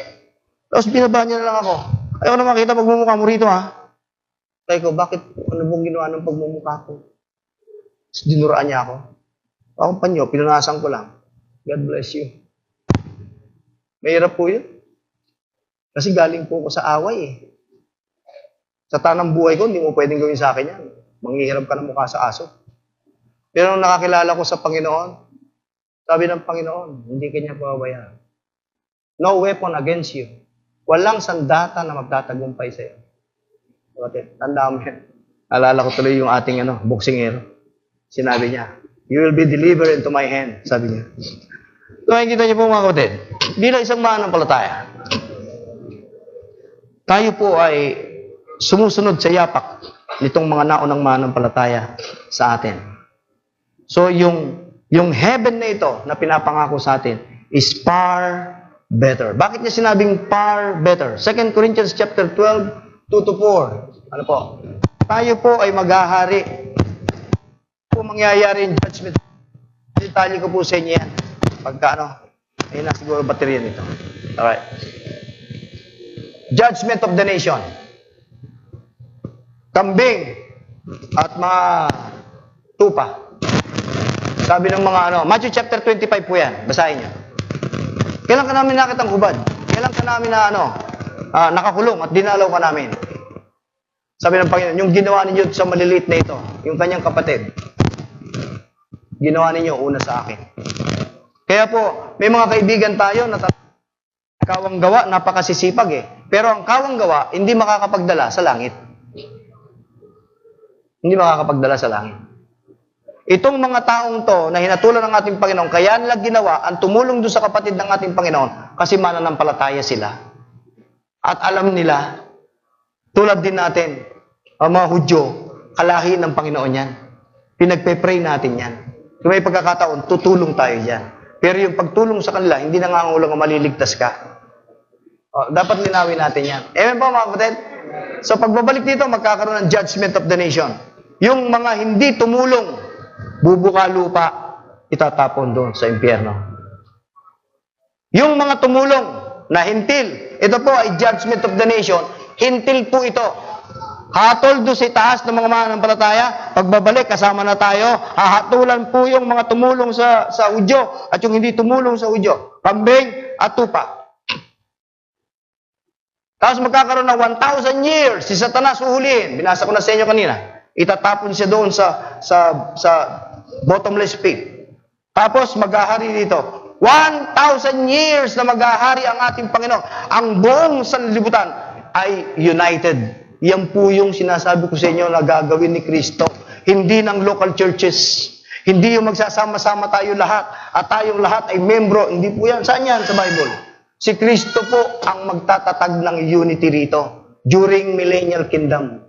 Tapos binaba niya na lang ako. Ayaw na makita pagmumukha mo rito, Sabi ko, bakit? Ano bang ginawa ng pagmumukha ko? Tapos dinuraan niya ako. Ako panyo, pinunasan ko lang. God bless you. Mahirap po yun. Kasi galing po ako sa away eh. Sa tanang buhay ko, hindi mo pwedeng gawin sa akin yan. Manghihirap ka ng mukha sa aso. Pero nung nakakilala ko sa Panginoon, sabi ng Panginoon, hindi kanya pababayaan. No weapon against you. Walang sandata na magtatagumpay sa iyo. Tandaan mo yan. Alala ko tuloy yung ating boksingero. Sinabi niya, you will be delivered into my hand. Sabi niya. So, nakikita niyo po mga kapatid, bilang isang mananampalataya, tayo po ay sumusunod sa yapak nitong mga naunang mananampalataya sa atin. So, yung heaven na ito na pinapangako sa atin is far better. Bakit niya sinabing far better? 2 Corinthians chapter 12, 2-4. Ano po? Tayo po ay maghahari. Po mangyayari yung judgment. Detalye ko po sa inyo yan. Pagka ayun na siguro baterya nito. Alright. Judgment of the nation. Kambing at mga tupa. Sabi ng mga Matthew chapter 25 po yan. Basahin niyo. Kailan ka namin nakitang hubad? Kailan ka namin nakakulong at dinalaw ka namin? Sabi ng Panginoon, yung ginawa ninyo sa maliliit na ito, yung kanyang kapatid, ginawa ninyo una sa akin. Kaya po, may mga kaibigan tayo na kawang gawa, napakasisipag eh. Pero ang kawang gawa, hindi makakapagdala sa langit. Hindi makakapagdala sa langit. Itong mga taong to na hinatulan ng ating Panginoon, kaya nila ginawa ang tumulong doon sa kapatid ng ating Panginoon kasi mananampalataya sila. At alam nila, tulad din natin, ang mga Hudyo, kalahi ng Panginoon yan. Pinagpe-pray natin yan. Kung may pagkakataon, tutulong tayo dyan. Pero yung pagtulong sa kanila, hindi nangangahulugang maliligtas ka. Dapat linawin natin yan. Amen po mga kapatid? So pagbabalik dito, magkakaroon ng judgment of the nation. Yung mga hindi tumulong, bubuka lupa, itatapon doon sa impyerno. Yung mga tumulong na hintil, ito po ay judgment of the nation, hintil po ito. Hatol doon sa taas ng mga mananampalataya, pagbabalik, kasama na tayo, hahatulan po yung mga tumulong sa Hudyo at yung hindi tumulong sa Hudyo, kambing at tupa. Tapos magkakaroon ng 1,000 years, si Satanas uhulihin. Binasa ko na sa inyo kanina. Itatapon siya doon sa bottomless pit. Tapos maghahari dito. 1,000 years na maghahari ang ating Panginoon. Ang buong sanlibutan ay united. Yan po yung sinasabi ko sa inyo na gagawin ni Kristo. Hindi ng local churches. Hindi yung magsasama-sama tayo lahat at tayong lahat ay membro. Hindi po yan. Saan yan sa Bible? Si Kristo po ang magtatatag ng unity rito during millennial kingdom.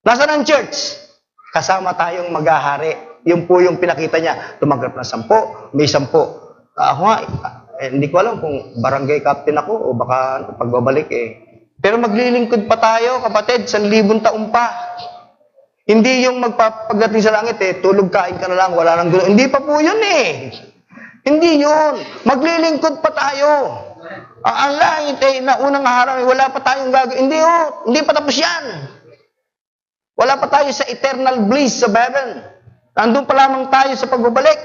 Nasaan ang church? Kasama tayong maghahari. Yun po yung pinakita niya. Tumagrap na 10, may 10. Ako nga, hindi ko alam kung barangay captain ako o baka pagbabalik eh. Pero maglilingkod pa tayo, kapatid, 1,000 taon pa. Hindi yung pagdating sa langit eh, tulog kain ka na lang, wala nang gulo. Hindi pa po yun eh. Hindi yun. Maglilingkod pa tayo. Ang langit eh, na unang araw, wala pa tayong gagawin. Hindi pa tapos yan. Wala pa tayo sa eternal bliss sa heaven. Nandun pa lamang tayo sa pagbabalik.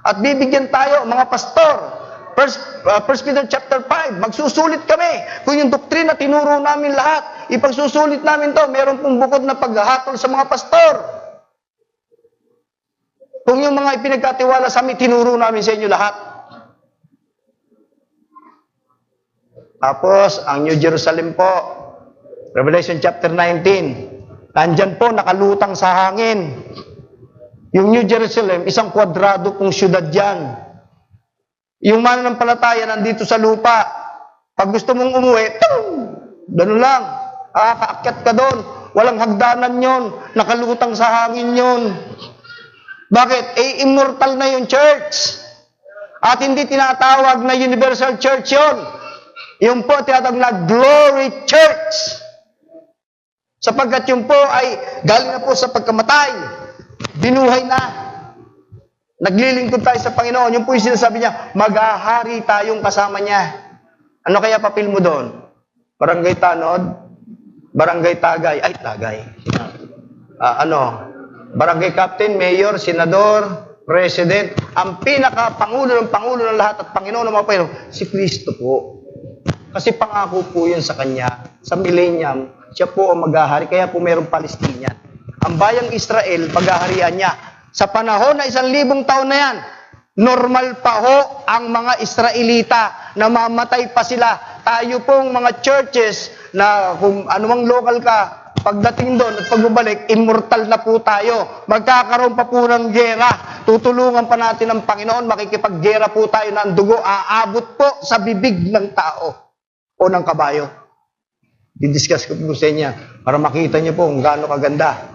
At bibigyan tayo, mga pastor, 1 Peter chapter 5, magsusulit kami. Kung yung doktrina, tinuro namin lahat. Ipagsusulit namin to. Meron pong bukod na paghahatol sa mga pastor. Kung yung mga ipinagkatiwala sa amin, tinuro namin sa inyo lahat. Tapos, ang New Jerusalem po, Revelation chapter 19, nandyan po, nakalutang sa hangin. Yung New Jerusalem, isang kwadrado pong syudad yan. Yung mananampalataya nandito sa lupa. Pag gusto mong umuwi, ganun lang. Kaakyat ka doon. Walang hagdanan yon. Nakalutang sa hangin yon. Bakit? Immortal na yung church. At hindi tinatawag na universal church yon. Yung po tinatawag na glory church. Sapagkat yung po ay galing na po sa pagkamatay. Binuhay na. Naglilingkod tayo sa Panginoon. Yung po yung sinasabi niya, maghahari tayong kasama niya. Ano kaya papel mo doon? Barangay tanod? barangay tagay, ay tagay, barangay captain, mayor, senador, president, ang pinaka-pangulo ng lahat at Panginoon ng mga Panginoon, si Kristo po. Kasi pangako po yun sa Kanya, sa millennium, siya po ang maghahari, kaya po mayroong Palestinian. Ang bayang Israel, paghaharian niya. Sa panahon na 1,000 taon na yan, normal pa ho ang mga Israelita na mamatay pa sila. Tayo pong mga churches na kung anumang local ka, pagdating doon at pagbabalik, immortal na po tayo. Magkakaroon pa po ng gera. Tutulungan pa natin ang Panginoon, makikipaggera po tayo ng dugo. Aabot po sa bibig ng tao o ng kabayo. Didiscuss ko po sa inyo para makita niyo po kung gaano kaganda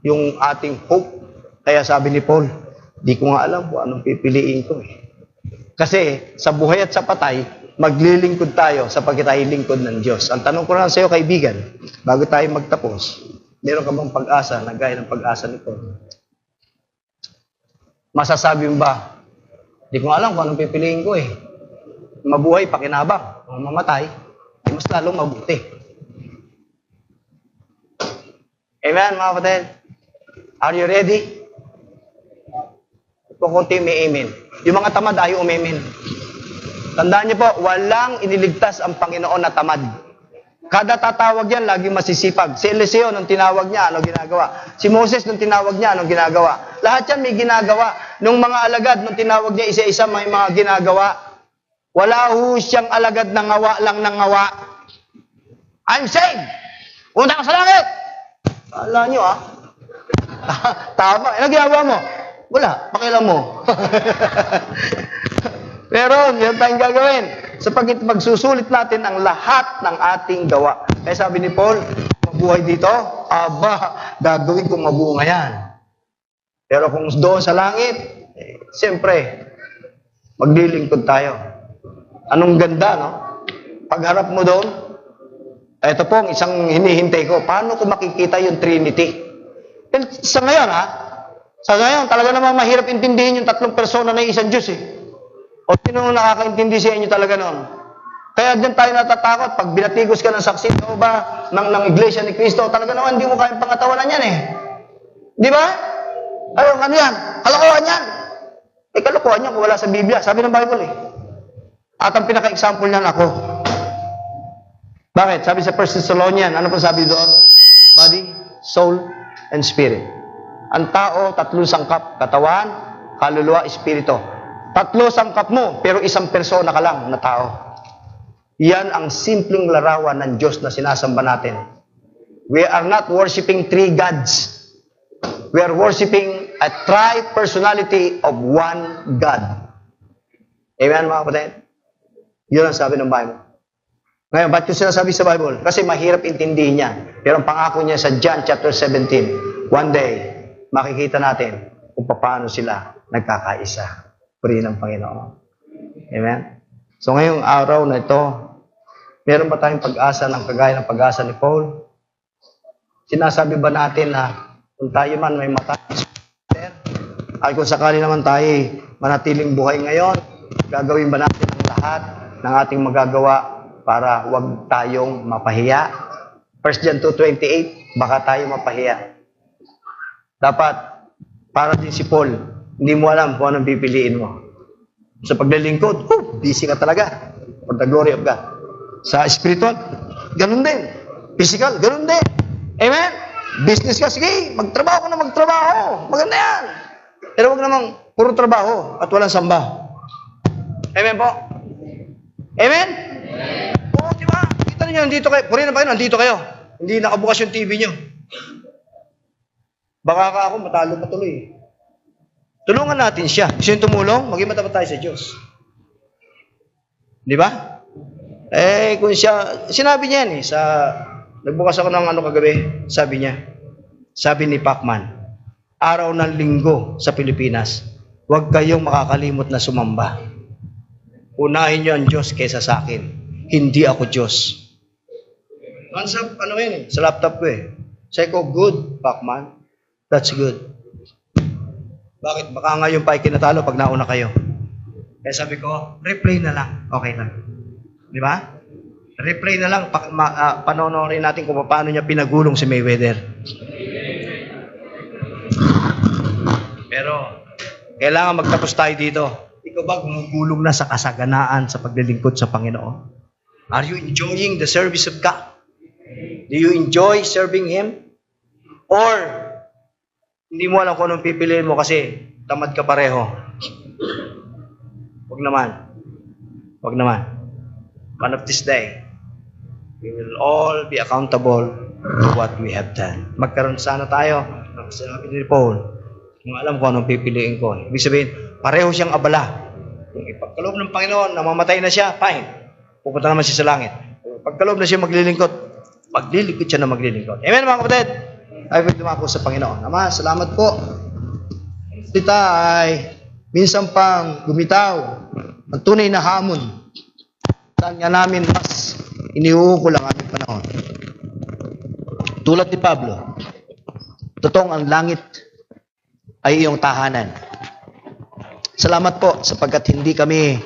yung ating hope. Kaya sabi ni Paul, di ko nga alam kung anong pipiliin ko eh. Kasi sa buhay at sa patay, maglilingkod tayo sapagkat tayo lingkod ng Diyos. Ang tanong ko lang sa iyo, kaibigan, bago tayo magtapos, meron ka bang pag-asa na gaya ng pag-asa ni Paul? Masasabi mo ba, di ko nga alam kung anong pipiliin ko eh. Mabuhay, pakinabang, mamatay, mas lalong mabuti. Amen, mga kapatid? Are you ready? Kung konti may amen. Yung mga tamad ayaw umemen. Tandaan niyo po, walang iniligtas ang Panginoon na tamad. Kada tatawag yan, laging masisipag. Si Eliseo, nung tinawag niya, ano ginagawa? Si Moses, nung tinawag niya, anong ginagawa? Lahat yan may ginagawa. Nung mga alagad, nung tinawag niya isa-isa, may mga ginagawa. Wala ho siyang alagad na ngawa lang ng ngawa. I'm saved! Punta ka sa langit! Alam niyo tama. Ano ginagawa mo? Wala, pakialam mo. Pero, yun tayong gagawin. Sapagkat magsusulit natin ang lahat ng ating gawa. Kaya sabi ni Paul, mabuhay dito, gagawin kong mabunga yan. Pero kung doon sa langit, siyempre, maglilingkod tayo. Anong ganda, no? Pagharap mo doon, ito po ang isang hinihintay ko. Paano ko makikita yung Trinity? Sa ngayon, sa ngayon, talaga namang mahirap intindihin yung tatlong persona na isang Diyos eh. O sino nakakaintindi sa inyo talaga noon? Kaya dyan tayo natatakot. Pag binatigos ka ng saksi, o ba, ng Iglesia ni Cristo, talaga naman hindi mo kayang pangatawanan yan eh. Di ba? Ano yan? Kalokohan yan. Kalokohan yan kung wala sa Biblia. Sabi ng Bible eh. At ang pinaka-example niyan ako. Bakit? Sabi sa 1 Thessalonians, ano po sabi doon? Body, soul, and spirit. Ang tao, tatlong sangkap. Katawan, kaluluwa, espiritu. Tatlo sangkap mo, pero isang persona ka lang na tao. Yan ang simpleng larawan ng Diyos na sinasamba natin. We are not worshiping three gods. We are worshiping a tri-personality of one God. Amen, mga kapatid? Yun ang sabi ng Bible. Ngayon, ba't yung sinasabi sa Bible? Kasi mahirap intindihin niya. Pero ang pangako niya sa John chapter 17, one day, makikita natin kung paano sila nagkakaisa. Puri ng Panginoon. Amen? So ngayong araw na ito, meron ba tayong pag-asa ng kagaya ng pag-asa ni Paul? Sinasabi ba natin na kung tayo man may mata, ay kung sakali naman tayo manatiling buhay ngayon, gagawin ba natin ang lahat ng ating magagawa para wag tayong mapahiya? 1 John 2:28, baka tayo mapahiya. Dapat, para din si Paul, hindi mo alam kung anong pipiliin mo. Sa paglilingkod, busy ka talaga. For the glory of God. Sa spiritual, ganun din. Physical, ganun din. Amen? Business ka, sige, magtrabaho ka na magtrabaho. Maganda yan. Pero wag namang puro trabaho at walang samba. Amen po? Amen? Oo, di ba? Kita niyo, nandito kayo. Puri na ba yun? Nandito kayo. Hindi nakabukas yung TV niyo. Baka ka ako, matalo pa tuloy. Tulungan natin siya. Gusto yung tumulong, maging matapat tayo sa Diyos. Di ba? Kung siya, sinabi niya yan nagbukas ako ng kagabi, sabi niya, sabi ni Pacman, araw ng linggo sa Pilipinas, huwag kayong makakalimot na sumamba. Unahin niyo ang Diyos kaysa sa akin. Hindi ako Diyos. Sa laptop ko eh. Sabi ko, good, Pacman. That's good. Bakit? Baka ngayon pa ay kinatalo pag nauna kayo. Kaya sabi ko, replay na lang. Okay lang. Di ba? Replay na lang, panonoorin natin kung paano niya pinagulong si Mayweather. Pero, kailangan magtapos tayo dito. Ikaw ba gumugulong na sa kasaganaan sa paglilingkod sa Panginoon? Are you enjoying the service of God? Do you enjoy serving Him? Or, hindi mo alam kung anong pipiliin mo kasi tamad ka pareho? Huwag naman. Huwag naman. One of this day, we will all be accountable to what we have done. Magkaroon sana tayo ng sinabi ni Paul, kung alam ko anong pipiliin ko. Ibig sabihin, pareho siyang abala. Kung ipagkaloob ng Panginoon, namamatay na siya, fine. Pupunta naman siya sa langit. Kung ipagkaloob na siya maglilingkod, maglilingkod siya na maglilingkod. Amen mga kapatid? Ay, dumako sa Panginoon. Ama, salamat po. Kita ay minsan pang gumitaw ang tunay na hamon. Saan nga namin mas iniuukol ang aming panahon. Tulad ni Pablo, totoong ang langit ay iyong tahanan. Salamat po sapagkat hindi kami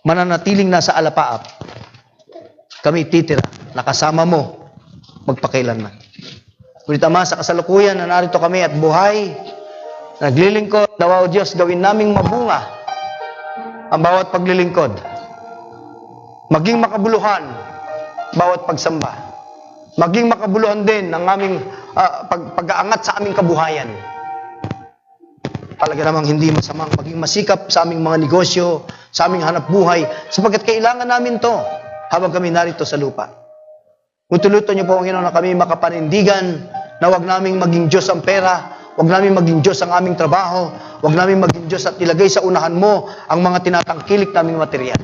mananatiling nasa alapaap. Kami titira, nakasama mo magpakailanman. Ngunit Ama, sa kasalukuyan na narito kami at buhay, naglilingkod, nawa o Diyos, gawin naming mabunga ang bawat paglilingkod. Maging makabuluhan bawat pagsamba. Maging makabuluhan din ang aming pag-aangat sa aming kabuhayan. Talaga namang hindi masamang maging masikap sa aming mga negosyo, sa aming hanap buhay, sapagkat kailangan namin to habang kami narito sa lupa. Utuluto niyo po, Panginoon, na kami makapanindigan na wag naming maging Diyos ang pera, wag naming maging Diyos ang aming trabaho, wag naming maging Diyos at ilagay sa unahan mo ang mga tinatangkilik naming material.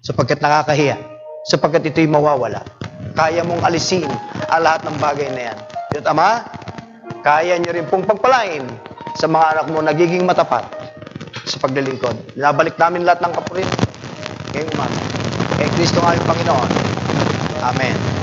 Sapagkat nakakahiya, sapagkat ito'y mawawala. Kaya mong alisin ang lahat ng bagay na yan. At Ama, kaya niyo rin pong pagpalain sa mga anak mo nagiging matapat sa paglilingkod. Nabalik namin lahat ng kapurihan ngayong umaga. Kay Kristo ang aming Panginoon. Amen.